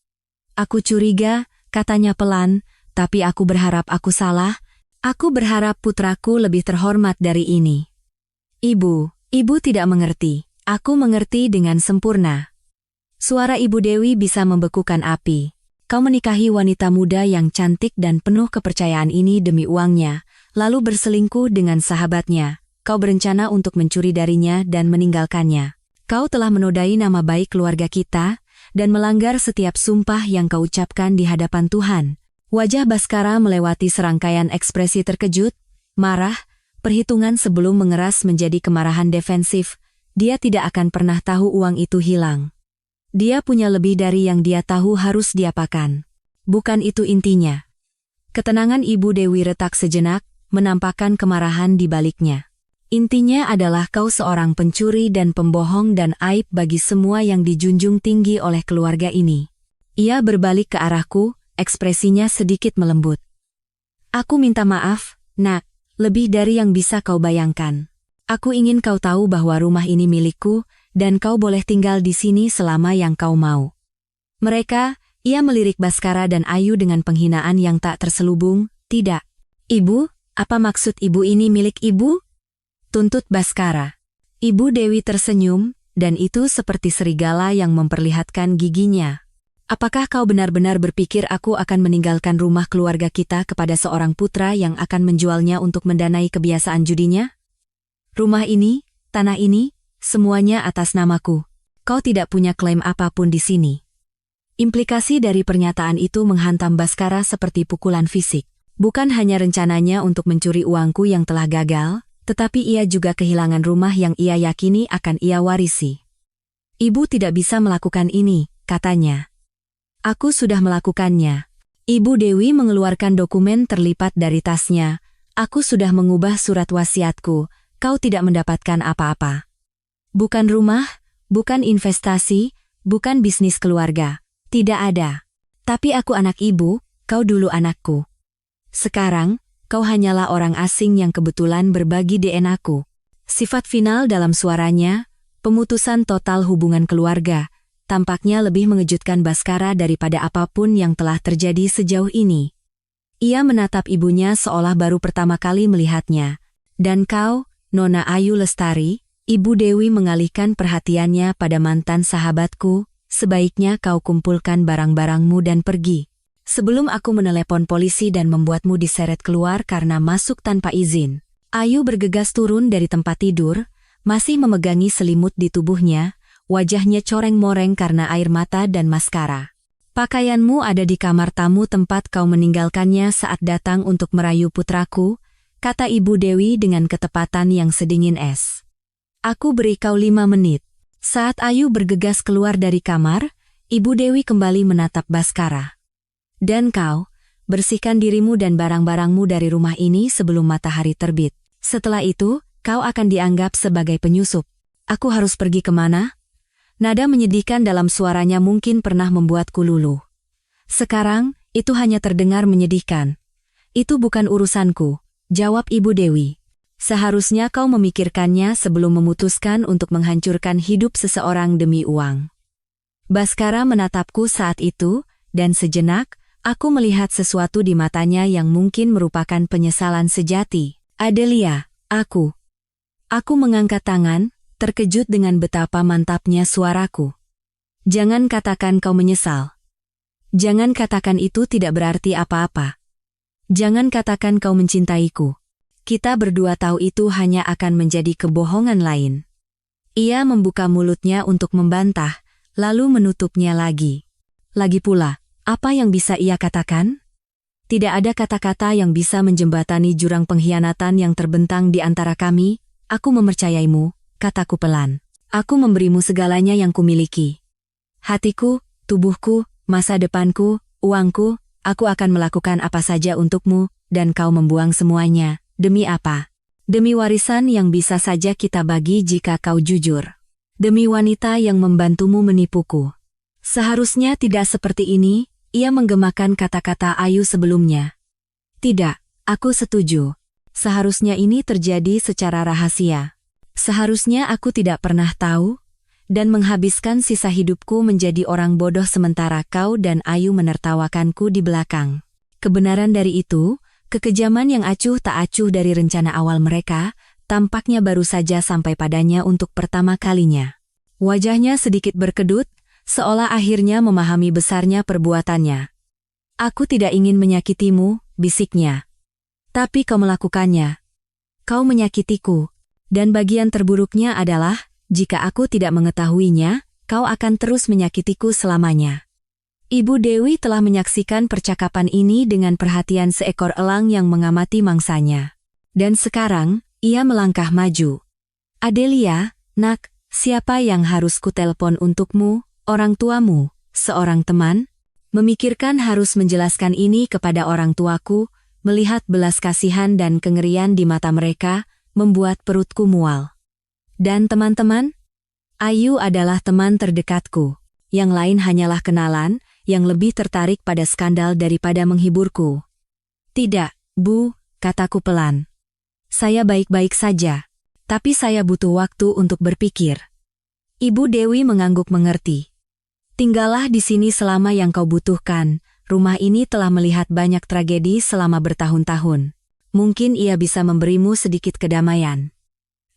Aku curiga, katanya pelan, tapi aku berharap aku salah. Aku berharap putraku lebih terhormat dari ini. Ibu tidak mengerti. Aku mengerti dengan sempurna. Suara Ibu Dewi bisa membekukan api. Kau menikahi wanita muda yang cantik dan penuh kepercayaan ini demi uangnya, lalu berselingkuh dengan sahabatnya. Kau berencana untuk mencuri darinya dan meninggalkannya. Kau telah menodai nama baik keluarga kita dan melanggar setiap sumpah yang kau ucapkan di hadapan Tuhan. Wajah Baskara melewati serangkaian ekspresi terkejut, marah, perhitungan sebelum mengeras menjadi kemarahan defensif. Dia tidak akan pernah tahu uang itu hilang. Dia punya lebih dari yang dia tahu harus diapakan. Bukan itu intinya. Ketenangan Ibu Dewi retak sejenak, menampakkan kemarahan di baliknya. Intinya adalah kau seorang pencuri dan pembohong dan aib bagi semua yang dijunjung tinggi oleh keluarga ini. Ia berbalik ke arahku, ekspresinya sedikit melembut. Aku minta maaf, Nak, lebih dari yang bisa kau bayangkan. Aku ingin kau tahu bahwa rumah ini milikku, dan kau boleh tinggal di sini selama yang kau mau. Ia melirik Baskara dan Ayu dengan penghinaan yang tak terselubung. Tidak. Ibu, apa maksud ibu ini milik ibu? Tuntut Baskara. Ibu Dewi tersenyum, dan itu seperti serigala yang memperlihatkan giginya. Apakah kau benar-benar berpikir aku akan meninggalkan rumah keluarga kita kepada seorang putra yang akan menjualnya untuk mendanai kebiasaan judinya? Rumah ini, tanah ini, semuanya atas namaku. Kau tidak punya klaim apapun di sini. Implikasi dari pernyataan itu menghantam Baskara seperti pukulan fisik. Bukan hanya rencananya untuk mencuri uangku yang telah gagal, tetapi ia juga kehilangan rumah yang ia yakini akan ia warisi. Ibu tidak bisa melakukan ini, katanya. Aku sudah melakukannya. Ibu Dewi mengeluarkan dokumen terlipat dari tasnya. Aku sudah mengubah surat wasiatku. Kau tidak mendapatkan apa-apa. Bukan rumah, bukan investasi, bukan bisnis keluarga. Tidak ada. Tapi aku anak ibu, kau dulu anakku. Sekarang, kau hanyalah orang asing yang kebetulan berbagi DNA-ku. Sifat final dalam suaranya, pemutusan total hubungan keluarga, tampaknya lebih mengejutkan Baskara daripada apapun yang telah terjadi sejauh ini. Ia menatap ibunya seolah baru pertama kali melihatnya. Dan kau, Nona Ayu Lestari, Ibu Dewi mengalihkan perhatiannya pada mantan sahabatku, sebaiknya kau kumpulkan barang-barangmu dan pergi. Sebelum aku menelepon polisi dan membuatmu diseret keluar karena masuk tanpa izin. Ayu bergegas turun dari tempat tidur, masih memegangi selimut di tubuhnya, wajahnya coreng-moreng karena air mata dan maskara. Pakaianmu ada di kamar tamu tempat kau meninggalkannya saat datang untuk merayu putraku, kata Ibu Dewi dengan ketepatan yang sedingin es. Aku beri kau 5 menit. Saat Ayu bergegas keluar dari kamar, Ibu Dewi kembali menatap Baskara. Dan kau, bersihkan dirimu dan barang-barangmu dari rumah ini sebelum matahari terbit. Setelah itu, kau akan dianggap sebagai penyusup. Aku harus pergi kemana? Nada menyedihkan dalam suaranya mungkin pernah membuatku luluh. Sekarang, itu hanya terdengar menyedihkan. Itu bukan urusanku. Jawab Ibu Dewi. Seharusnya kau memikirkannya sebelum memutuskan untuk menghancurkan hidup seseorang demi uang. Baskara menatapku saat itu, dan sejenak, aku melihat sesuatu di matanya yang mungkin merupakan penyesalan sejati. Adelia, aku. Aku mengangkat tangan, terkejut dengan betapa mantapnya suaraku. Jangan katakan kau menyesal. Jangan katakan itu tidak berarti apa-apa. Jangan katakan kau mencintaiku. Kita berdua tahu itu hanya akan menjadi kebohongan lain. Ia membuka mulutnya untuk membantah, lalu menutupnya lagi. Lagi pula, apa yang bisa ia katakan? Tidak ada kata-kata yang bisa menjembatani jurang pengkhianatan yang terbentang di antara kami. Aku mempercayaimu, kataku pelan. Aku memberimu segalanya yang kumiliki. Hatiku, tubuhku, masa depanku, uangku. Aku akan melakukan apa saja untukmu, dan kau membuang semuanya. Demi apa? Demi warisan yang bisa saja kita bagi jika kau jujur. Demi wanita yang membantumu menipuku. Seharusnya tidak seperti ini, ia menggemakan kata-kata Ayu sebelumnya. Tidak, aku setuju. Seharusnya ini terjadi secara rahasia. Seharusnya aku tidak pernah tahu, dan menghabiskan sisa hidupku menjadi orang bodoh sementara kau dan Ayu menertawakanku di belakang. Kebenaran dari itu, kekejaman yang acuh tak acuh dari rencana awal mereka, tampaknya baru saja sampai padanya untuk pertama kalinya. Wajahnya sedikit berkedut, seolah akhirnya memahami besarnya perbuatannya. Aku tidak ingin menyakitimu, bisiknya. Tapi kau melakukannya. Kau menyakitiku. Dan bagian terburuknya adalah, jika aku tidak mengetahuinya, kau akan terus menyakitiku selamanya. Ibu Dewi telah menyaksikan percakapan ini dengan perhatian seekor elang yang mengamati mangsanya. Dan sekarang, ia melangkah maju. Adelia, nak, siapa yang harus kutelpon untukmu, orang tuamu, seorang teman? Memikirkan harus menjelaskan ini kepada orang tuaku, melihat belas kasihan dan kengerian di mata mereka, membuat perutku mual. Dan teman-teman? Ayu adalah teman terdekatku. Yang lain hanyalah kenalan, yang lebih tertarik pada skandal daripada menghiburku. Tidak, Bu, kataku pelan. Saya baik-baik saja, tapi saya butuh waktu untuk berpikir. Ibu Dewi mengangguk mengerti. Tinggallah di sini selama yang kau butuhkan, rumah ini telah melihat banyak tragedi selama bertahun-tahun. Mungkin ia bisa memberimu sedikit kedamaian.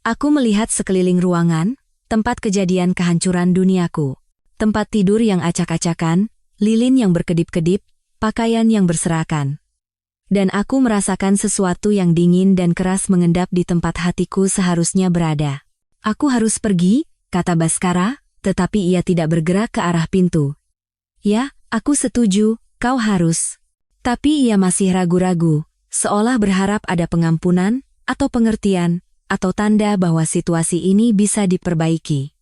Aku melihat sekeliling ruangan, tempat kejadian kehancuran duniaku. Tempat tidur yang acak-acakan, lilin yang berkedip-kedip, pakaian yang berserakan. Dan aku merasakan sesuatu yang dingin dan keras mengendap di tempat hatiku seharusnya berada. Aku harus pergi, kata Baskara, tetapi ia tidak bergerak ke arah pintu. Ya, aku setuju, kau harus. Tapi ia masih ragu-ragu, seolah berharap ada pengampunan, atau pengertian, atau tanda bahwa situasi ini bisa diperbaiki.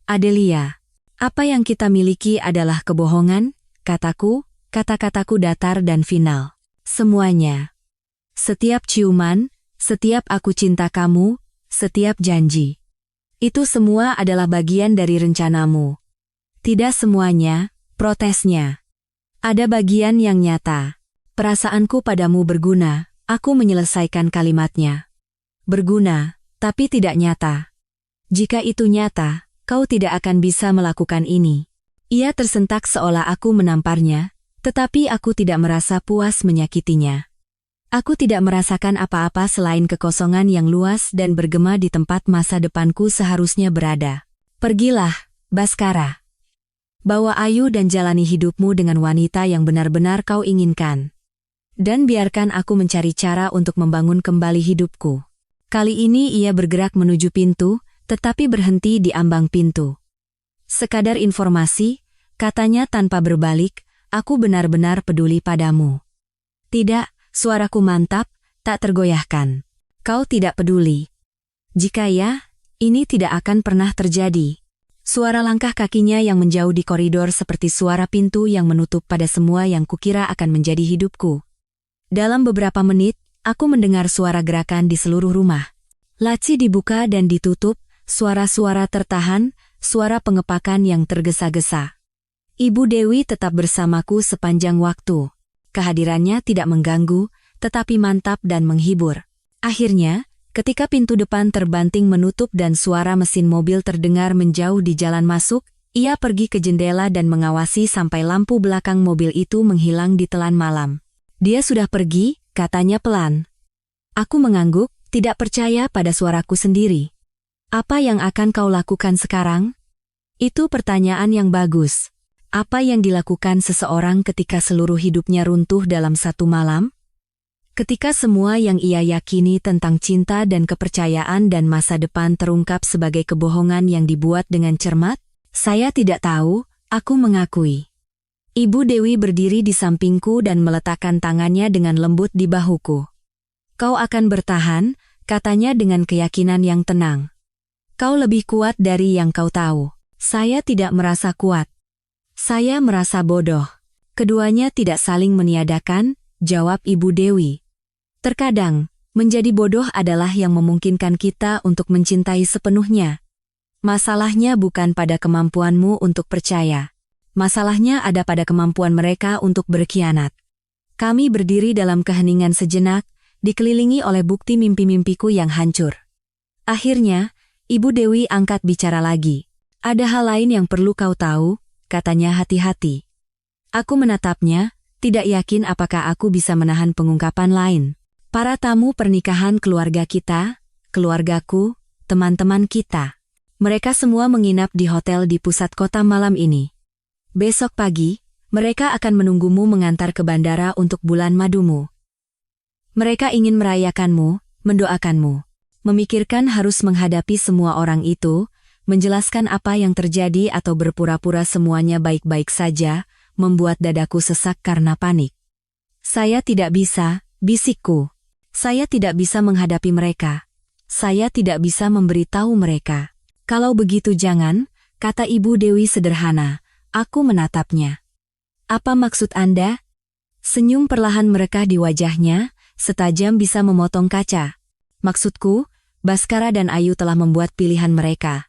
Adelia, apa yang kita miliki adalah kebohongan, kataku, kata-kataku datar dan final. Semuanya. Setiap ciuman, setiap aku cinta kamu, setiap janji. Itu semua adalah bagian dari rencanamu. Tidak semuanya, protesnya. Ada bagian yang nyata. Perasaanku padamu berguna, aku menyelesaikan kalimatnya. Berguna, tapi tidak nyata. Jika itu nyata, kau tidak akan bisa melakukan ini. Ia tersentak seolah aku menamparnya, tetapi aku tidak merasa puas menyakitinya. Aku tidak merasakan apa-apa selain kekosongan yang luas dan bergema di tempat masa depanku seharusnya berada. Pergilah, Baskara. Bawa Ayu dan jalani hidupmu dengan wanita yang benar-benar kau inginkan. Dan biarkan aku mencari cara untuk membangun kembali hidupku. Kali ini ia bergerak menuju pintu, tetapi berhenti di ambang pintu. Sekadar informasi, katanya tanpa berbalik, aku benar-benar peduli padamu. Tidak, suaraku mantap, tak tergoyahkan. Kau tidak peduli. Jika ya, ini tidak akan pernah terjadi. Suara langkah kakinya yang menjauh di koridor seperti suara pintu yang menutup pada semua yang kukira akan menjadi hidupku. Dalam beberapa menit, aku mendengar suara gerakan di seluruh rumah. Laci dibuka dan ditutup, suara-suara tertahan, suara pengepakan yang tergesa-gesa. Ibu Dewi tetap bersamaku sepanjang waktu. Kehadirannya tidak mengganggu, tetapi mantap dan menghibur. Akhirnya, ketika pintu depan terbanting menutup dan suara mesin mobil terdengar menjauh di jalan masuk, ia pergi ke jendela dan mengawasi sampai lampu belakang mobil itu menghilang di telan malam. Dia sudah pergi, katanya pelan. Aku mengangguk, tidak percaya pada suaraku sendiri. Apa yang akan kau lakukan sekarang? Itu pertanyaan yang bagus. Apa yang dilakukan seseorang ketika seluruh hidupnya runtuh dalam satu malam? Ketika semua yang ia yakini tentang cinta dan kepercayaan dan masa depan terungkap sebagai kebohongan yang dibuat dengan cermat? Saya tidak tahu, aku mengakui. Ibu Dewi berdiri di sampingku dan meletakkan tangannya dengan lembut di bahuku. Kau akan bertahan, katanya dengan keyakinan yang tenang. Kau lebih kuat dari yang kau tahu. Saya tidak merasa kuat. Saya merasa bodoh. Keduanya tidak saling meniadakan, jawab Ibu Dewi. Terkadang, menjadi bodoh adalah yang memungkinkan kita untuk mencintai sepenuhnya. Masalahnya bukan pada kemampuanmu untuk percaya. Masalahnya ada pada kemampuan mereka untuk berkhianat. Kami berdiri dalam keheningan sejenak, dikelilingi oleh bukti mimpi-mimpiku yang hancur. Akhirnya, Ibu Dewi angkat bicara lagi. Ada hal lain yang perlu kau tahu, katanya hati-hati. Aku menatapnya, tidak yakin apakah aku bisa menahan pengungkapan lain. Para tamu pernikahan keluarga kita, keluargaku, teman-teman kita. Mereka semua menginap di hotel di pusat kota malam ini. Besok pagi, mereka akan menunggumu mengantar ke bandara untuk bulan madumu. Mereka ingin merayakanmu, mendoakanmu. Memikirkan harus menghadapi semua orang itu, menjelaskan apa yang terjadi atau berpura-pura semuanya baik-baik saja, membuat dadaku sesak karena panik. Saya tidak bisa, bisikku. Saya tidak bisa menghadapi mereka. Saya tidak bisa memberitahu mereka. Kalau begitu jangan, kata Ibu Dewi sederhana. Aku menatapnya. Apa maksud Anda? Senyum perlahan merekah di wajahnya, setajam bisa memotong kaca. Maksudku, Baskara dan Ayu telah membuat pilihan mereka.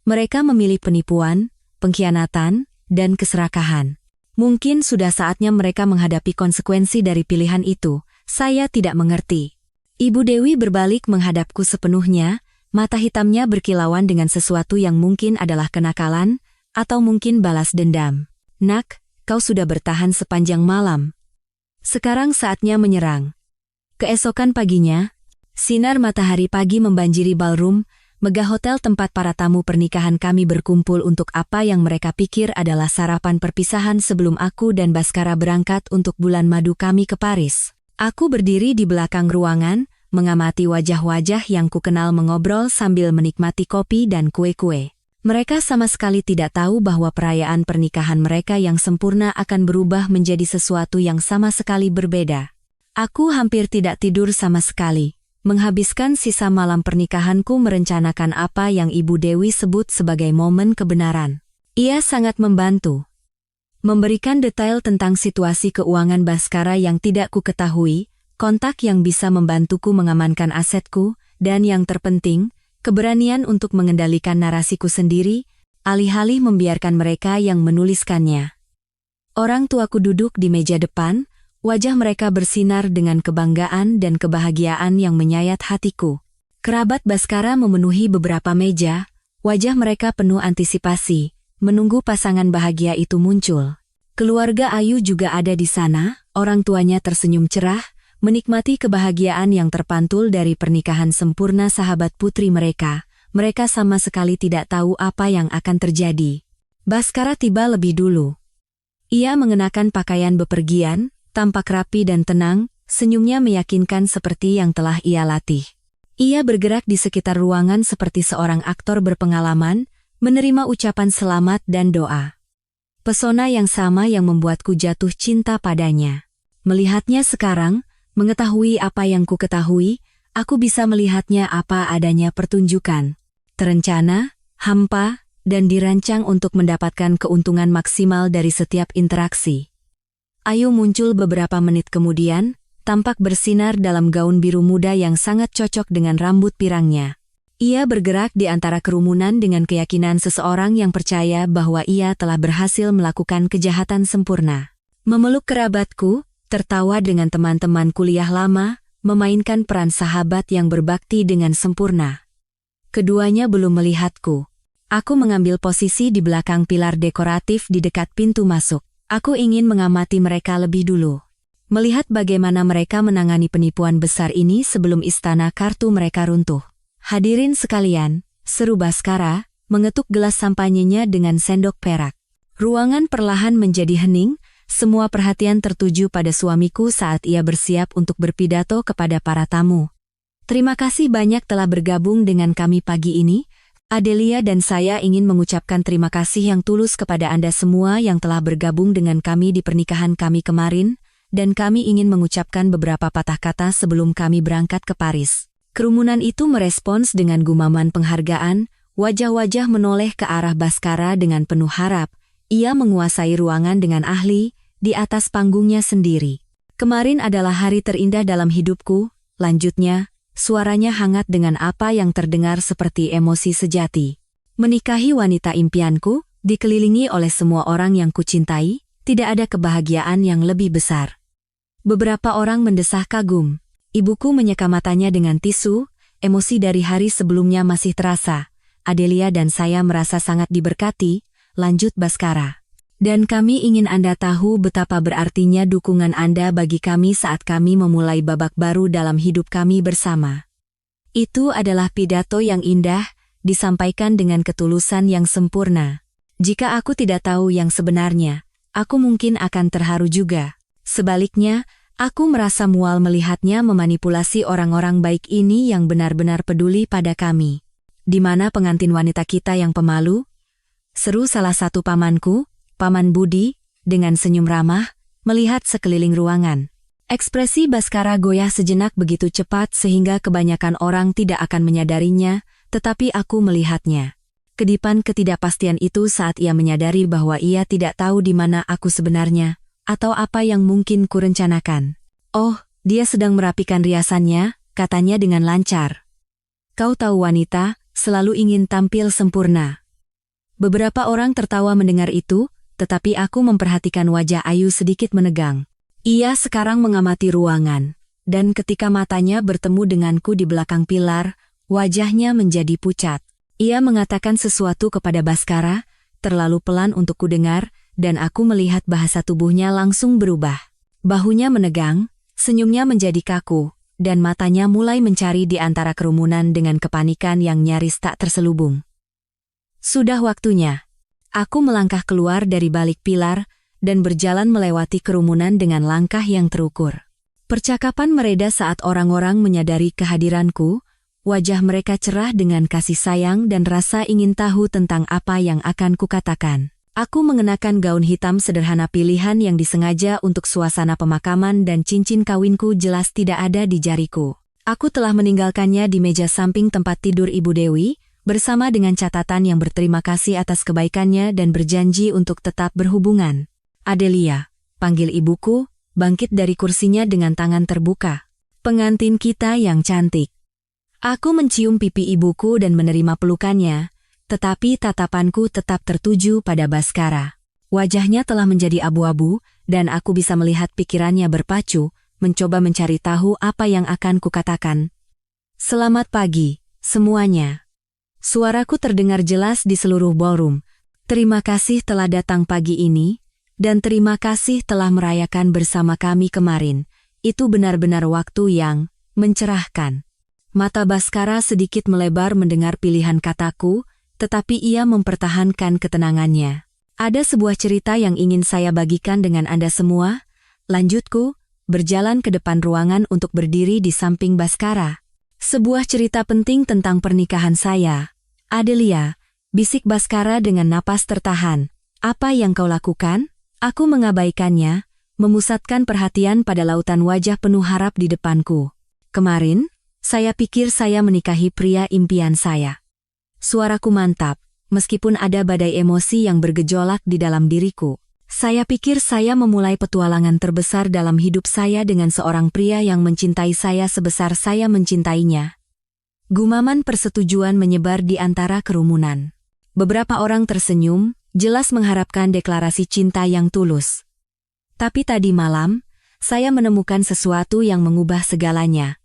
Mereka memilih penipuan, pengkhianatan, dan keserakahan. Mungkin sudah saatnya mereka menghadapi konsekuensi dari pilihan itu. Saya tidak mengerti. Ibu Dewi berbalik menghadapku sepenuhnya, mata hitamnya berkilauan dengan sesuatu yang mungkin adalah kenakalan, atau mungkin balas dendam. Nak, kau sudah bertahan sepanjang malam. Sekarang saatnya menyerang. Keesokan paginya, sinar matahari pagi membanjiri ballroom, megah hotel tempat para tamu pernikahan kami berkumpul untuk apa yang mereka pikir adalah sarapan perpisahan sebelum aku dan Baskara berangkat untuk bulan madu kami ke Paris. Aku berdiri di belakang ruangan, mengamati wajah-wajah yang kukenal mengobrol sambil menikmati kopi dan kue-kue. Mereka sama sekali tidak tahu bahwa perayaan pernikahan mereka yang sempurna akan berubah menjadi sesuatu yang sama sekali berbeda. Aku hampir tidak tidur sama sekali. Menghabiskan sisa malam pernikahanku merencanakan apa yang Ibu Dewi sebut sebagai momen kebenaran. Ia sangat membantu. Memberikan detail tentang situasi keuangan Baskara yang tidak ku ketahui, kontak yang bisa membantuku mengamankan asetku, dan yang terpenting, keberanian untuk mengendalikan narasiku sendiri, alih-alih membiarkan mereka yang menuliskannya. Orang tuaku duduk di meja depan, wajah mereka bersinar dengan kebanggaan dan kebahagiaan yang menyayat hatiku. Kerabat Baskara memenuhi beberapa meja, wajah mereka penuh antisipasi, menunggu pasangan bahagia itu muncul. Keluarga Ayu juga ada di sana, orang tuanya tersenyum cerah, menikmati kebahagiaan yang terpantul dari pernikahan sempurna sahabat putri mereka. Mereka sama sekali tidak tahu apa yang akan terjadi. Baskara tiba lebih dulu. Ia mengenakan pakaian bepergian, tampak rapi dan tenang, senyumnya meyakinkan seperti yang telah ia latih. Ia bergerak di sekitar ruangan seperti seorang aktor berpengalaman, menerima ucapan selamat dan doa. Pesona yang sama yang membuatku jatuh cinta padanya. Melihatnya sekarang, mengetahui apa yang ku ketahui, aku bisa melihatnya apa adanya pertunjukan. Terencana, hampa, dan dirancang untuk mendapatkan keuntungan maksimal dari setiap interaksi. Ayu muncul beberapa menit kemudian, tampak bersinar dalam gaun biru muda yang sangat cocok dengan rambut pirangnya. Ia bergerak di antara kerumunan dengan keyakinan seseorang yang percaya bahwa ia telah berhasil melakukan kejahatan sempurna. Memeluk kerabatku, tertawa dengan teman-teman kuliah lama, memainkan peran sahabat yang berbakti dengan sempurna. Keduanya belum melihatku. Aku mengambil posisi di belakang pilar dekoratif di dekat pintu masuk. Aku ingin mengamati mereka lebih dulu. Melihat bagaimana mereka menangani penipuan besar ini sebelum istana kartu mereka runtuh. Hadirin sekalian, seru Baskara, mengetuk gelas sampanyenya dengan sendok perak. Ruangan perlahan menjadi hening, semua perhatian tertuju pada suamiku saat ia bersiap untuk berpidato kepada para tamu. Terima kasih banyak telah bergabung dengan kami pagi ini. Adelia dan saya ingin mengucapkan terima kasih yang tulus kepada Anda semua yang telah bergabung dengan kami di pernikahan kami kemarin, dan kami ingin mengucapkan beberapa patah kata sebelum kami berangkat ke Paris. Kerumunan itu merespons dengan gumaman penghargaan, wajah-wajah menoleh ke arah Baskara dengan penuh harap. Ia menguasai ruangan dengan ahli, di atas panggungnya sendiri. Kemarin adalah hari terindah dalam hidupku, lanjutnya. Suaranya hangat dengan apa yang terdengar seperti emosi sejati. Menikahi wanita impianku, dikelilingi oleh semua orang yang kucintai, tidak ada kebahagiaan yang lebih besar. Beberapa orang mendesah kagum. Ibuku menyeka matanya dengan tisu, emosi dari hari sebelumnya masih terasa. Adelia dan saya merasa sangat diberkati, lanjut Baskara. Dan kami ingin Anda tahu betapa berartinya dukungan Anda bagi kami saat kami memulai babak baru dalam hidup kami bersama. Itu adalah pidato yang indah, disampaikan dengan ketulusan yang sempurna. Jika aku tidak tahu yang sebenarnya, aku mungkin akan terharu juga. Sebaliknya, aku merasa mual melihatnya memanipulasi orang-orang baik ini yang benar-benar peduli pada kami. Di mana pengantin wanita kita yang pemalu? Seru salah satu pamanku, Paman Budi, dengan senyum ramah, melihat sekeliling ruangan. Ekspresi Baskara goyah sejenak begitu cepat sehingga kebanyakan orang tidak akan menyadarinya, tetapi aku melihatnya. Kedipan ketidakpastian itu saat ia menyadari bahwa ia tidak tahu di mana aku sebenarnya, atau apa yang mungkin kurencanakan. Oh, dia sedang merapikan riasannya, katanya dengan lancar. Kau tahu wanita, selalu ingin tampil sempurna. Beberapa orang tertawa mendengar itu, tetapi aku memperhatikan wajah Ayu sedikit menegang. Ia sekarang mengamati ruangan, dan ketika matanya bertemu denganku di belakang pilar, wajahnya menjadi pucat. Ia mengatakan sesuatu kepada Baskara, terlalu pelan untuk kudengar, dan aku melihat bahasa tubuhnya langsung berubah. Bahunya menegang, senyumnya menjadi kaku, dan matanya mulai mencari di antara kerumunan dengan kepanikan yang nyaris tak terselubung. Sudah waktunya. Aku melangkah keluar dari balik pilar dan berjalan melewati kerumunan dengan langkah yang terukur. Percakapan mereda saat orang-orang menyadari kehadiranku, wajah mereka cerah dengan kasih sayang dan rasa ingin tahu tentang apa yang akan kukatakan. Aku mengenakan gaun hitam sederhana pilihan yang disengaja untuk suasana pemakaman dan cincin kawinku jelas tidak ada di jariku. Aku telah meninggalkannya di meja samping tempat tidur Ibu Dewi, bersama dengan catatan yang berterima kasih atas kebaikannya dan berjanji untuk tetap berhubungan. Adelia, panggil ibuku, bangkit dari kursinya dengan tangan terbuka. Pengantin kita yang cantik. Aku mencium pipi ibuku dan menerima pelukannya, tetapi tatapanku tetap tertuju pada Baskara. Wajahnya telah menjadi abu-abu, dan aku bisa melihat pikirannya berpacu, mencoba mencari tahu apa yang akan kukatakan. Selamat pagi, semuanya. Suaraku terdengar jelas di seluruh ballroom. Terima kasih telah datang pagi ini, dan terima kasih telah merayakan bersama kami kemarin. Itu benar-benar waktu yang mencerahkan. Mata Baskara sedikit melebar mendengar pilihan kataku, tetapi ia mempertahankan ketenangannya. Ada sebuah cerita yang ingin saya bagikan dengan Anda semua. Lanjutku, berjalan ke depan ruangan untuk berdiri di samping Baskara. Sebuah cerita penting tentang pernikahan saya. Adelia, bisik Baskara dengan napas tertahan. Apa yang kau lakukan? Aku mengabaikannya, memusatkan perhatian pada lautan wajah penuh harap di depanku. Kemarin, saya pikir saya menikahi pria impian saya. Suaraku mantap, meskipun ada badai emosi yang bergejolak di dalam diriku. Saya pikir saya memulai petualangan terbesar dalam hidup saya dengan seorang pria yang mencintai saya sebesar saya mencintainya. Gumaman persetujuan menyebar di antara kerumunan. Beberapa orang tersenyum, jelas mengharapkan deklarasi cinta yang tulus. Tapi tadi malam, saya menemukan sesuatu yang mengubah segalanya.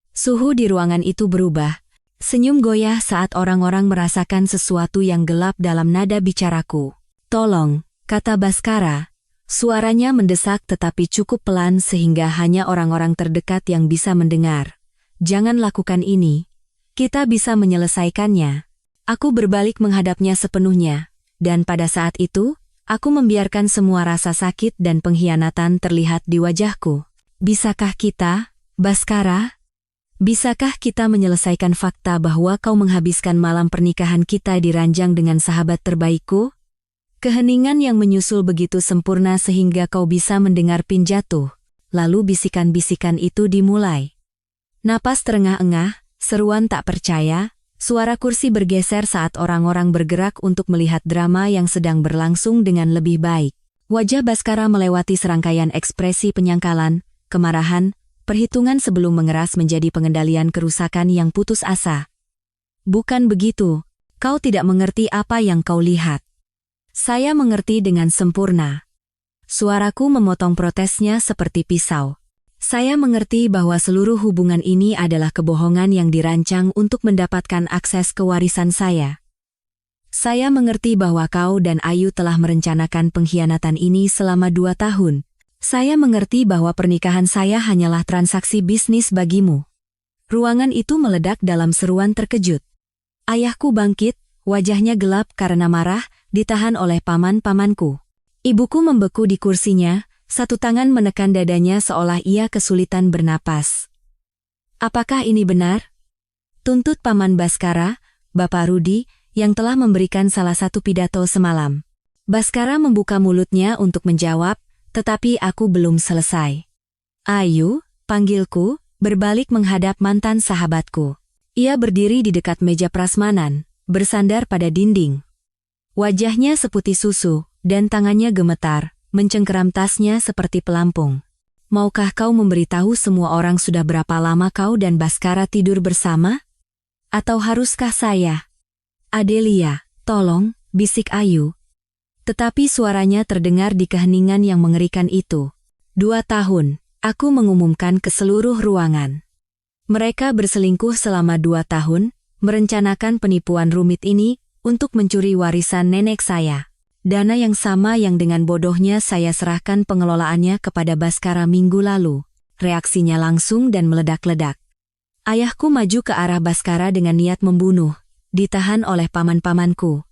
Suhu di ruangan itu berubah. Senyum goyah saat orang-orang merasakan sesuatu yang gelap dalam nada bicaraku. Tolong, kata Baskara. Suaranya mendesak tetapi cukup pelan sehingga hanya orang-orang terdekat yang bisa mendengar. Jangan lakukan ini. Kita bisa menyelesaikannya. Aku berbalik menghadapnya sepenuhnya, dan pada saat itu, aku membiarkan semua rasa sakit dan pengkhianatan terlihat di wajahku. Bisakah kita, Baskara? Bisakah kita menyelesaikan fakta bahwa kau menghabiskan malam pernikahan kita di ranjang dengan sahabat terbaikku? Keheningan yang menyusul begitu sempurna sehingga kau bisa mendengar pin jatuh. Lalu bisikan-bisikan itu dimulai. Napas terengah-engah, seruan tak percaya, suara kursi bergeser saat orang-orang bergerak untuk melihat drama yang sedang berlangsung dengan lebih baik. Wajah Baskara melewati serangkaian ekspresi penyangkalan, kemarahan, perhitungan sebelum mengeras menjadi pengendalian kerusakan yang putus asa. Bukan begitu, kau tidak mengerti apa yang kau lihat. Saya mengerti dengan sempurna. Suaraku memotong protesnya seperti pisau. Saya mengerti bahwa seluruh hubungan ini adalah kebohongan yang dirancang untuk mendapatkan akses ke warisan saya. Saya mengerti bahwa kau dan Ayu telah merencanakan pengkhianatan ini selama 2 tahun. Saya mengerti bahwa pernikahan saya hanyalah transaksi bisnis bagimu. Ruangan itu meledak dalam seruan terkejut. Ayahku bangkit, wajahnya gelap karena marah, ditahan oleh paman-pamanku. Ibuku membeku di kursinya, satu tangan menekan dadanya seolah ia kesulitan bernapas. Apakah ini benar? Tuntut Paman Baskara, Bapak Rudi, yang telah memberikan salah satu pidato semalam. Baskara membuka mulutnya untuk menjawab, tetapi aku belum selesai. Ayu, panggilku, berbalik menghadap mantan sahabatku. Ia berdiri di dekat meja prasmanan, bersandar pada dinding. Wajahnya seputih susu, dan tangannya gemetar, mencengkeram tasnya seperti pelampung. Maukah kau memberitahu semua orang sudah berapa lama kau dan Baskara tidur bersama? Atau haruskah saya? Adelia, tolong, bisik Ayu. Tetapi suaranya terdengar di keheningan yang mengerikan itu. 2 tahun, aku mengumumkan ke seluruh ruangan. Mereka berselingkuh selama 2 tahun, merencanakan penipuan rumit ini untuk mencuri warisan nenek saya. Dana yang sama yang dengan bodohnya saya serahkan pengelolaannya kepada Baskara minggu lalu. Reaksinya langsung dan meledak-ledak. Ayahku maju ke arah Baskara dengan niat membunuh, ditahan oleh paman-pamanku.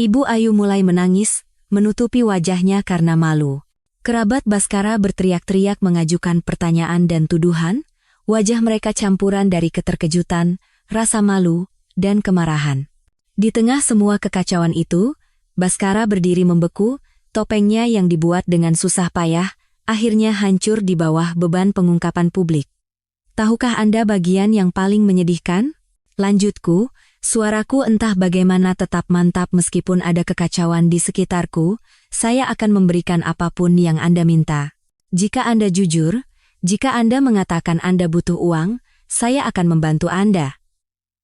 Ibu Ayu mulai menangis, menutupi wajahnya karena malu. Kerabat Baskara berteriak-teriak mengajukan pertanyaan dan tuduhan, wajah mereka campuran dari keterkejutan, rasa malu, dan kemarahan. Di tengah semua kekacauan itu, Baskara berdiri membeku, topengnya yang dibuat dengan susah payah, akhirnya hancur di bawah beban pengungkapan publik. Tahukah Anda bagian yang paling menyedihkan? Lanjutku, suaraku entah bagaimana tetap mantap meskipun ada kekacauan di sekitarku, saya akan memberikan apapun yang Anda minta. Jika Anda jujur, jika Anda mengatakan Anda butuh uang, saya akan membantu Anda.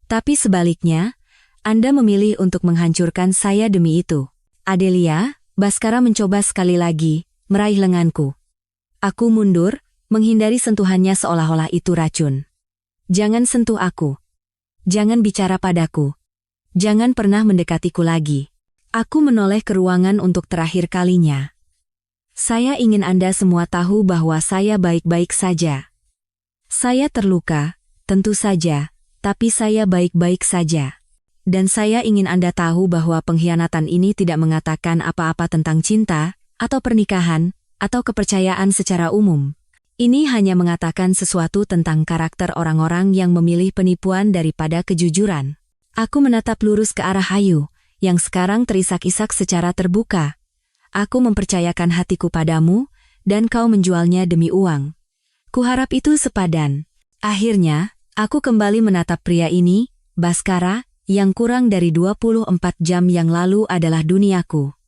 Tapi sebaliknya, Anda memilih untuk menghancurkan saya demi itu. Adelia, Baskara mencoba sekali lagi, meraih lenganku. Aku mundur, menghindari sentuhannya seolah-olah itu racun. Jangan sentuh aku. Jangan bicara padaku. Jangan pernah mendekatiku lagi. Aku menoleh ke ruangan untuk terakhir kalinya. Saya ingin Anda semua tahu bahwa saya baik-baik saja. Saya terluka, tentu saja, tapi saya baik-baik saja. Dan saya ingin Anda tahu bahwa pengkhianatan ini tidak mengatakan apa-apa tentang cinta, atau pernikahan, atau kepercayaan secara umum. Ini hanya mengatakan sesuatu tentang karakter orang-orang yang memilih penipuan daripada kejujuran. Aku menatap lurus ke arah Ayu, yang sekarang terisak-isak secara terbuka. Aku mempercayakan hatiku padamu, dan kau menjualnya demi uang. Kuharap itu sepadan. Akhirnya, aku kembali menatap pria ini, Baskara, yang kurang dari 24 jam yang lalu adalah duniaku.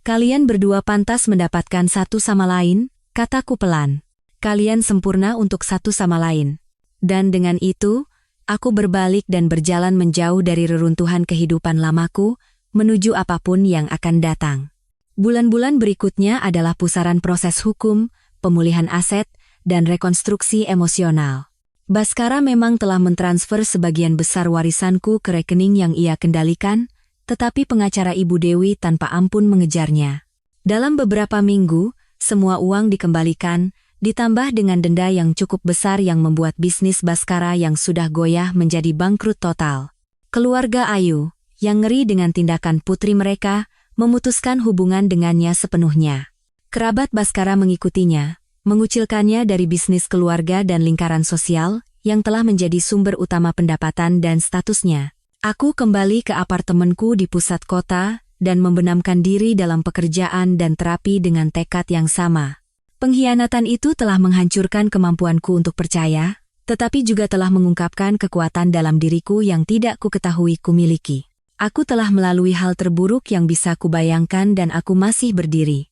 Kalian berdua pantas mendapatkan satu sama lain, kataku pelan. Kalian sempurna untuk satu sama lain. Dan dengan itu, aku berbalik dan berjalan menjauh dari reruntuhan kehidupan lamaku, menuju apapun yang akan datang. Bulan-bulan berikutnya adalah pusaran proses hukum, pemulihan aset, dan rekonstruksi emosional. Baskara memang telah mentransfer sebagian besar warisanku ke rekening yang ia kendalikan, tetapi pengacara Ibu Dewi tanpa ampun mengejarnya. Dalam beberapa minggu, semua uang dikembalikan, ditambah dengan denda yang cukup besar yang membuat bisnis Baskara yang sudah goyah menjadi bangkrut total. Keluarga Ayu, yang ngeri dengan tindakan putri mereka, memutuskan hubungan dengannya sepenuhnya. Kerabat Baskara mengikutinya, mengucilkannya dari bisnis keluarga dan lingkaran sosial, yang telah menjadi sumber utama pendapatan dan statusnya. Aku kembali ke apartemenku di pusat kota, dan membenamkan diri dalam pekerjaan dan terapi dengan tekad yang sama. Pengkhianatan itu telah menghancurkan kemampuanku untuk percaya, tetapi juga telah mengungkapkan kekuatan dalam diriku yang tidak kuketahui kumiliki. Aku telah melalui hal terburuk yang bisa kubayangkan dan aku masih berdiri.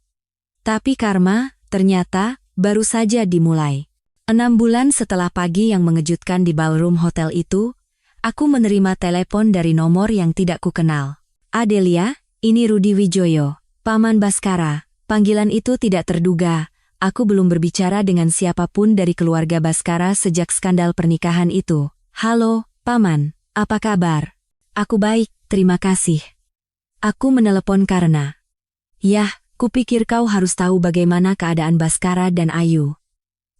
Tapi karma, ternyata, baru saja dimulai. 6 bulan setelah pagi yang mengejutkan di ballroom hotel itu, aku menerima telepon dari nomor yang tidak kukenal. Adelia, ini Rudi Wijoyo, Paman Baskara. Panggilan itu tidak terduga. Aku belum berbicara dengan siapapun dari keluarga Baskara sejak skandal pernikahan itu. Halo, Paman, apa kabar? Aku baik, terima kasih. Aku menelepon karena, "Yah, kupikir kau harus tahu bagaimana keadaan Baskara dan Ayu."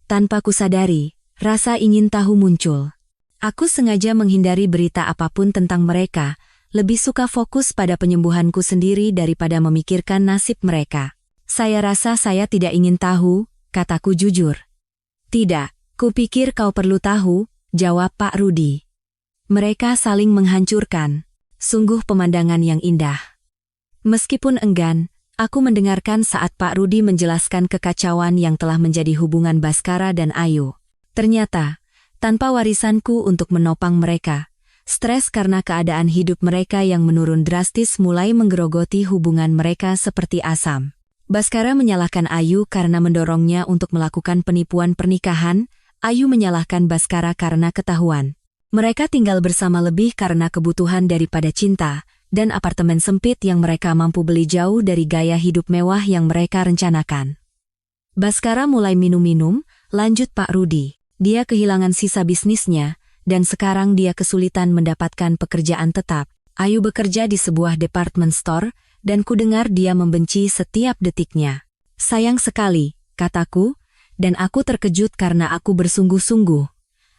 Tanpa kusadari, rasa ingin tahu muncul. Aku sengaja menghindari berita apapun tentang mereka, lebih suka fokus pada penyembuhanku sendiri daripada memikirkan nasib mereka. "Saya rasa saya tidak ingin tahu," kataku jujur. "Tidak, kupikir kau perlu tahu," jawab Pak Rudi. Mereka saling menghancurkan. Sungguh pemandangan yang indah. Meskipun enggan, aku mendengarkan saat Pak Rudi menjelaskan kekacauan yang telah menjadi hubungan Baskara dan Ayu. Ternyata, tanpa warisanku untuk menopang mereka, stres karena keadaan hidup mereka yang menurun drastis mulai menggerogoti hubungan mereka seperti asam. Baskara menyalahkan Ayu karena mendorongnya untuk melakukan penipuan pernikahan. Ayu menyalahkan Baskara karena ketahuan mereka tinggal bersama lebih karena kebutuhan daripada cinta, dan apartemen sempit yang mereka mampu beli jauh dari gaya hidup mewah yang mereka rencanakan. Baskara mulai minum-minum, lanjut Pak Rudi. Dia kehilangan sisa bisnisnya, dan sekarang dia kesulitan mendapatkan pekerjaan tetap. Ayu bekerja di sebuah department store, dan kudengar dia membenci setiap detiknya. "Sayang sekali," kataku, dan aku terkejut karena aku bersungguh-sungguh.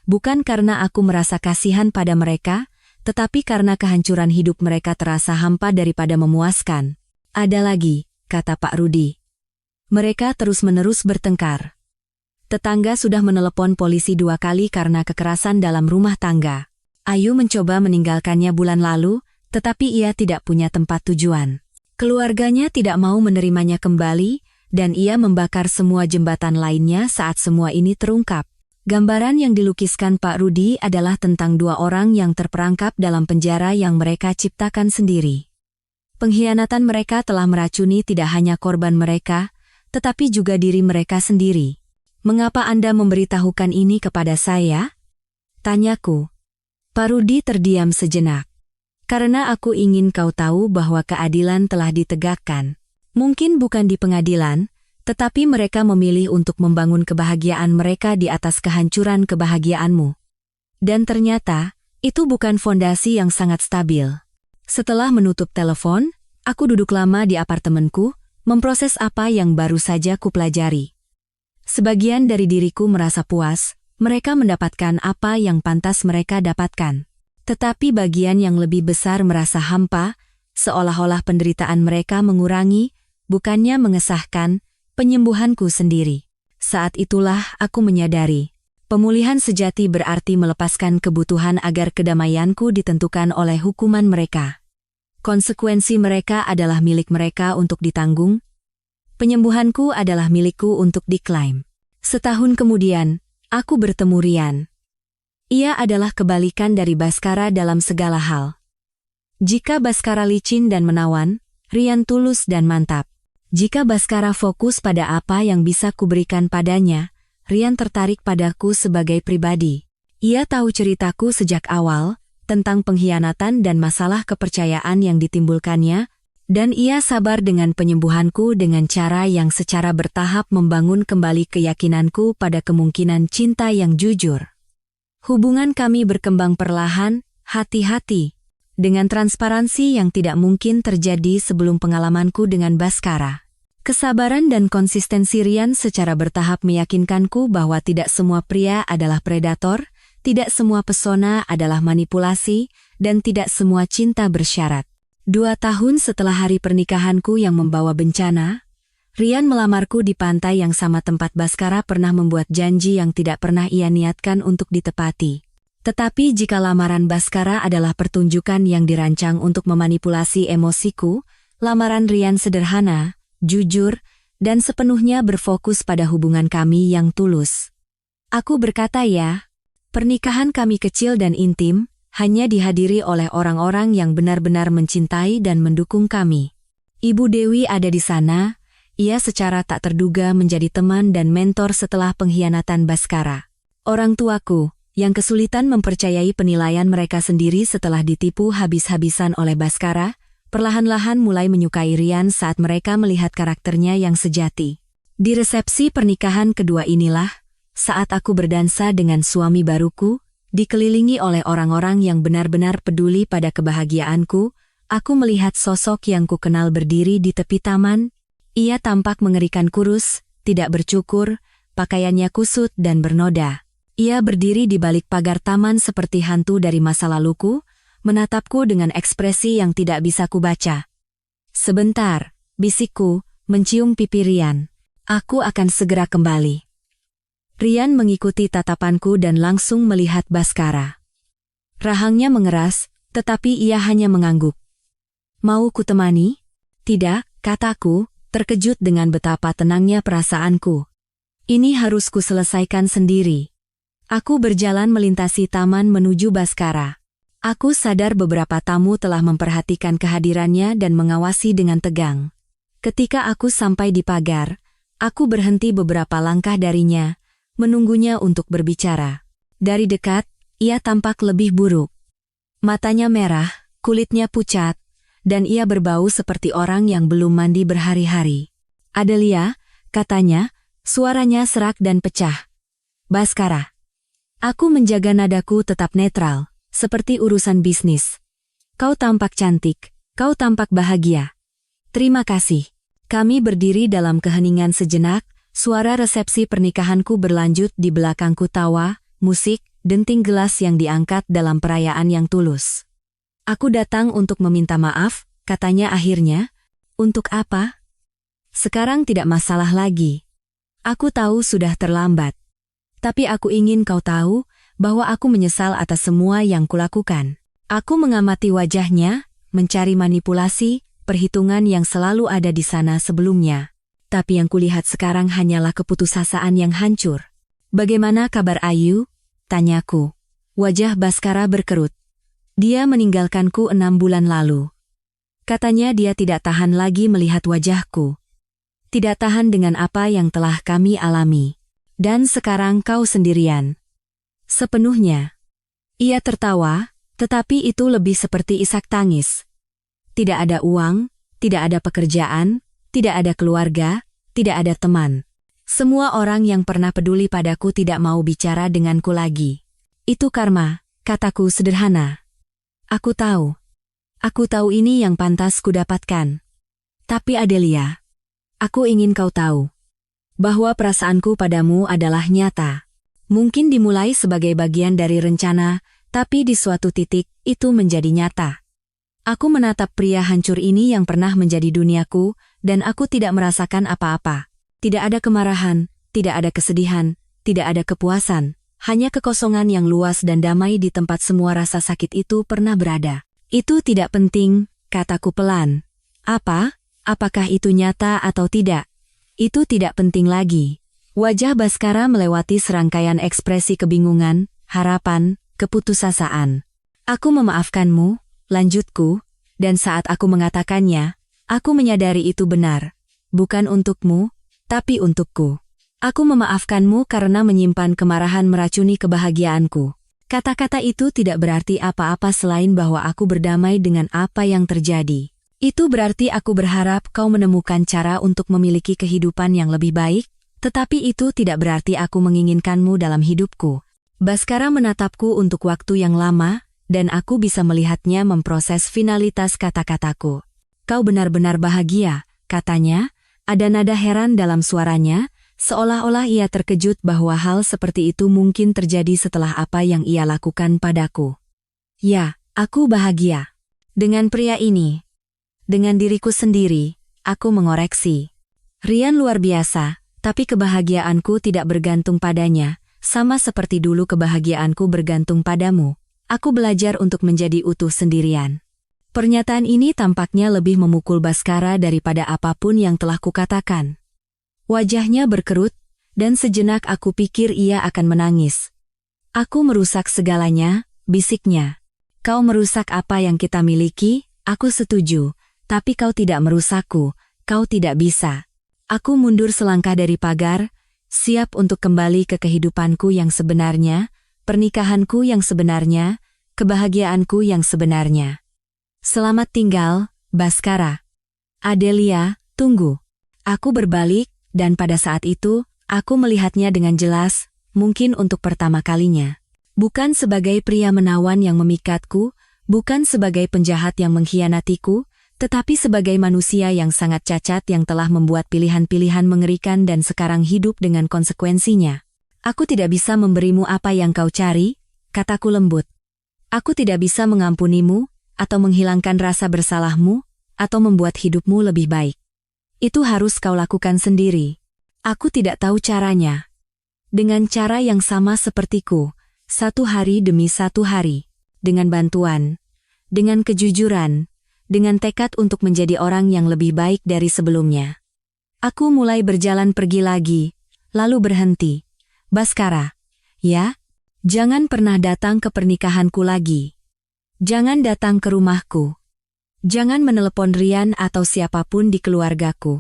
Bukan karena aku merasa kasihan pada mereka, tetapi karena kehancuran hidup mereka terasa hampa daripada memuaskan. "Ada lagi," kata Pak Rudi. Mereka terus-menerus bertengkar. Tetangga sudah menelepon polisi 2 kali karena kekerasan dalam rumah tangga. Ayu mencoba meninggalkannya bulan lalu, tetapi ia tidak punya tempat tujuan. Keluarganya tidak mau menerimanya kembali, dan ia membakar semua jembatan lainnya saat semua ini terungkap. Gambaran yang dilukiskan Pak Rudi adalah tentang 2 orang yang terperangkap dalam penjara yang mereka ciptakan sendiri. Pengkhianatan mereka telah meracuni tidak hanya korban mereka, tetapi juga diri mereka sendiri. "Mengapa Anda memberitahukan ini kepada saya?" tanyaku. Pak Rudi terdiam sejenak. "Karena aku ingin kau tahu bahwa keadilan telah ditegakkan. Mungkin bukan di pengadilan, tetapi mereka memilih untuk membangun kebahagiaan mereka di atas kehancuran kebahagiaanmu. Dan ternyata, itu bukan fondasi yang sangat stabil." Setelah menutup telepon, aku duduk lama di apartemenku, memproses apa yang baru saja kupelajari. Sebagian dari diriku merasa puas, mereka mendapatkan apa yang pantas mereka dapatkan. Tetapi bagian yang lebih besar merasa hampa, seolah-olah penderitaan mereka mengurangi, bukannya mengesahkan, penyembuhanku sendiri. Saat itulah aku menyadari, pemulihan sejati berarti melepaskan kebutuhan agar kedamaianku ditentukan oleh hukuman mereka. Konsekuensi mereka adalah milik mereka untuk ditanggung. Penyembuhanku adalah milikku untuk diklaim. Setahun kemudian, aku bertemu Rian. Ia adalah kebalikan dari Baskara dalam segala hal. Jika Baskara licin dan menawan, Rian tulus dan mantap. Jika Baskara fokus pada apa yang bisa kuberikan padanya, Rian tertarik padaku sebagai pribadi. Ia tahu ceritaku sejak awal, tentang pengkhianatan dan masalah kepercayaan yang ditimbulkannya, dan ia sabar dengan penyembuhanku dengan cara yang secara bertahap membangun kembali keyakinanku pada kemungkinan cinta yang jujur. Hubungan kami berkembang perlahan, hati-hati, dengan transparansi yang tidak mungkin terjadi sebelum pengalamanku dengan Baskara. Kesabaran dan konsistensi Rian secara bertahap meyakinkanku bahwa tidak semua pria adalah predator, tidak semua pesona adalah manipulasi, dan tidak semua cinta bersyarat. 2 tahun setelah hari pernikahanku yang membawa bencana, Rian melamarku di pantai yang sama tempat Baskara pernah membuat janji yang tidak pernah ia niatkan untuk ditepati. Tetapi jika lamaran Baskara adalah pertunjukan yang dirancang untuk memanipulasi emosiku, lamaran Rian sederhana, jujur, dan sepenuhnya berfokus pada hubungan kami yang tulus. Aku berkata ya, pernikahan kami kecil dan intim, hanya dihadiri oleh orang-orang yang benar-benar mencintai dan mendukung kami. Ibu Dewi ada di sana, ia secara tak terduga menjadi teman dan mentor setelah pengkhianatan Baskara. Orang tuaku, yang kesulitan mempercayai penilaian mereka sendiri setelah ditipu habis-habisan oleh Baskara, perlahan-lahan mulai menyukai Rian saat mereka melihat karakternya yang sejati. Di resepsi pernikahan kedua inilah, saat aku berdansa dengan suami baruku, dikelilingi oleh orang-orang yang benar-benar peduli pada kebahagiaanku, Aku melihat sosok yang kukenal berdiri di tepi taman. Ia tampak mengerikan, kurus, tidak bercukur, pakaiannya kusut dan bernoda. Ia berdiri di balik pagar taman seperti hantu dari masa laluku, menatapku dengan ekspresi yang tidak bisa kubaca. "Sebentar," bisikku, mencium pipi Rian. "Aku akan segera kembali." Rian mengikuti tatapanku dan langsung melihat Baskara. Rahangnya mengeras, tetapi ia hanya mengangguk. "Mau kutemani?" "Tidak," kataku, terkejut dengan betapa tenangnya perasaanku. "Ini harus kuselesaikan sendiri." Aku berjalan melintasi taman menuju Baskara. Aku sadar beberapa tamu telah memperhatikan kehadirannya dan mengawasi dengan tegang. Ketika aku sampai di pagar, aku berhenti beberapa langkah darinya, menunggunya untuk berbicara. Dari dekat, ia tampak lebih buruk. Matanya merah, kulitnya pucat, dan ia berbau seperti orang yang belum mandi berhari-hari. "Adelia," katanya, suaranya serak dan pecah. "Baskara." Aku menjaga nadaku tetap netral, seperti urusan bisnis. "Kau tampak cantik, kau tampak bahagia." "Terima kasih." Kami berdiri dalam keheningan sejenak, suara resepsi pernikahanku berlanjut di belakangku, tawa, musik, denting gelas yang diangkat dalam perayaan yang tulus. "Aku datang untuk meminta maaf," katanya akhirnya. "Untuk apa?" "Sekarang tidak masalah lagi. Aku tahu sudah terlambat. Tapi aku ingin kau tahu bahwa aku menyesal atas semua yang kulakukan." Aku mengamati wajahnya, mencari manipulasi, perhitungan yang selalu ada di sana sebelumnya. Tapi yang kulihat sekarang hanyalah keputusasaan yang hancur. "Bagaimana kabar Ayu?" tanyaku. Wajah Baskara berkerut. "Dia meninggalkanku 6 bulan lalu." Katanya dia tidak tahan lagi melihat wajahku. Tidak tahan dengan apa yang telah kami alami. "Dan sekarang kau sendirian." "Sepenuhnya." Ia tertawa, tetapi itu lebih seperti isak tangis. Tidak ada uang, tidak ada pekerjaan, tidak ada keluarga, tidak ada teman. Semua orang yang pernah peduli padaku tidak mau bicara denganku lagi. "Itu karma," kataku sederhana. Aku tahu ini yang pantas kudapatkan. Tapi Adelia, aku ingin kau tahu bahwa perasaanku padamu adalah nyata. Mungkin dimulai sebagai bagian dari rencana, tapi di suatu titik itu menjadi nyata. Aku menatap pria hancur ini yang pernah menjadi duniaku, dan aku tidak merasakan apa-apa. Tidak ada kemarahan, tidak ada kesedihan, tidak ada kepuasan, hanya kekosongan yang luas dan damai di tempat semua rasa sakit itu pernah berada. "Itu tidak penting," kataku pelan. Apakah itu nyata atau tidak? Itu tidak penting lagi." Wajah Baskara melewati serangkaian ekspresi kebingungan, harapan, keputusasaan. "Aku memaafkanmu," lanjutku, "dan saat aku mengatakannya, aku menyadari itu benar. Bukan untukmu, tapi untukku. Aku memaafkanmu karena menyimpan kemarahan meracuni kebahagiaanku." Kata-kata itu tidak berarti apa-apa selain bahwa aku berdamai dengan apa yang terjadi. Itu berarti aku berharap kau menemukan cara untuk memiliki kehidupan yang lebih baik, tetapi itu tidak berarti aku menginginkanmu dalam hidupku. Baskara menatapku untuk waktu yang lama, dan aku bisa melihatnya memproses finalitas kata-kataku. "Kau benar-benar bahagia," katanya, ada nada heran dalam suaranya, seolah-olah ia terkejut bahwa hal seperti itu mungkin terjadi setelah apa yang ia lakukan padaku. "Ya, aku bahagia. Dengan pria ini. Dengan diriku sendiri," aku mengoreksi. "Rian luar biasa, tapi kebahagiaanku tidak bergantung padanya, sama seperti dulu kebahagiaanku bergantung padamu. Aku belajar untuk menjadi utuh sendirian." Pernyataan ini tampaknya lebih memukul Baskara daripada apapun yang telah kukatakan. Wajahnya berkerut, dan sejenak aku pikir ia akan menangis. "Aku merusak segalanya," bisiknya. "Kau merusak apa yang kita miliki, aku setuju, tapi kau tidak merusakku, kau tidak bisa." Aku mundur selangkah dari pagar, siap untuk kembali ke kehidupanku yang sebenarnya, pernikahanku yang sebenarnya, kebahagiaanku yang sebenarnya. "Selamat tinggal, Baskara." "Adelia, tunggu." Aku berbalik, dan pada saat itu, aku melihatnya dengan jelas, mungkin untuk pertama kalinya. Bukan sebagai pria menawan yang memikatku, Bukan sebagai penjahat yang mengkhianatiku, tetapi sebagai manusia yang sangat cacat yang telah membuat pilihan-pilihan mengerikan dan sekarang hidup dengan konsekuensinya. Aku tidak bisa memberimu apa yang kau cari, kataku lembut. Aku tidak bisa mengampunimu, atau menghilangkan rasa bersalahmu, atau membuat hidupmu lebih baik. Itu harus kau lakukan sendiri. Aku tidak tahu caranya. Dengan cara yang sama sepertiku, satu hari demi satu hari. Dengan bantuan, dengan kejujuran, dengan tekad untuk menjadi orang yang lebih baik dari sebelumnya. Aku mulai berjalan pergi lagi, lalu berhenti. Baskara, ya? Jangan pernah datang ke pernikahanku lagi. Jangan datang ke rumahku. Jangan menelepon Rian atau siapapun di keluargaku.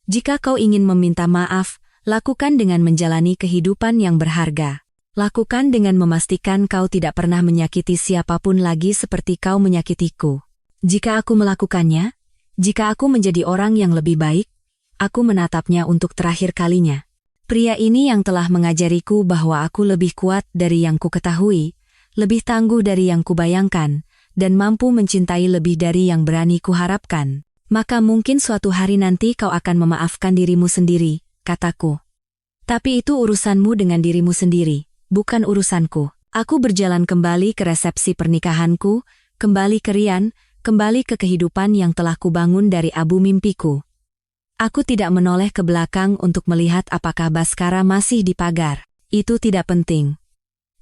Jika kau ingin meminta maaf, lakukan dengan menjalani kehidupan yang berharga. Lakukan dengan memastikan kau tidak pernah menyakiti siapapun lagi seperti kau menyakitiku. Jika aku melakukannya, jika aku menjadi orang yang lebih baik, aku menatapnya untuk terakhir kalinya. Pria ini yang telah mengajariku bahwa aku lebih kuat dari yang ku ketahui, lebih tangguh dari yang kubayangkan, dan mampu mencintai lebih dari yang berani kuharapkan. Maka mungkin suatu hari nanti kau akan memaafkan dirimu sendiri, kataku. Tapi itu urusanmu dengan dirimu sendiri, bukan urusanku. Aku berjalan kembali ke resepsi pernikahanku, kembali ke Rian, kembali ke kehidupan yang telah kubangun dari abu mimpiku. Aku tidak menoleh ke belakang untuk melihat apakah Baskara masih di pagar. Itu tidak penting.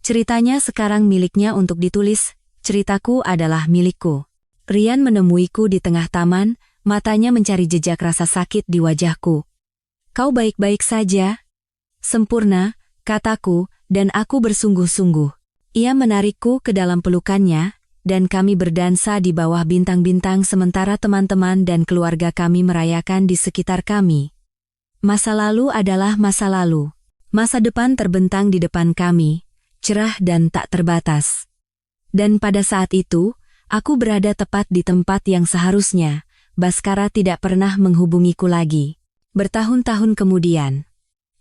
Ceritanya sekarang miliknya untuk ditulis, ceritaku adalah milikku. Rian menemuiku di tengah taman, matanya mencari jejak rasa sakit di wajahku. Kau baik-baik saja? Sempurna, kataku, dan aku bersungguh-sungguh. Ia menarikku ke dalam pelukannya, dan kami berdansa di bawah bintang-bintang sementara teman-teman dan keluarga kami merayakan di sekitar kami. Masa lalu adalah masa lalu. Masa depan terbentang di depan kami, cerah dan tak terbatas. Dan pada saat itu, aku berada tepat di tempat yang seharusnya. Baskara tidak pernah menghubungiku lagi. Bertahun-tahun kemudian,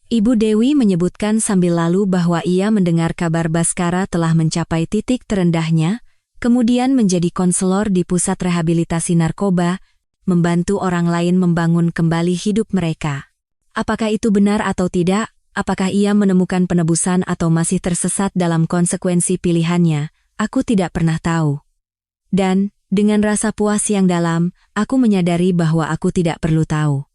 Ibu Dewi menyebutkan sambil lalu bahwa ia mendengar kabar Baskara telah mencapai titik terendahnya, kemudian menjadi konselor di pusat rehabilitasi narkoba, membantu orang lain membangun kembali hidup mereka. Apakah itu benar atau tidak? Apakah ia menemukan penebusan atau masih tersesat dalam konsekuensi pilihannya? Aku tidak pernah tahu. Dan, dengan rasa puas yang dalam, aku menyadari bahwa aku tidak perlu tahu.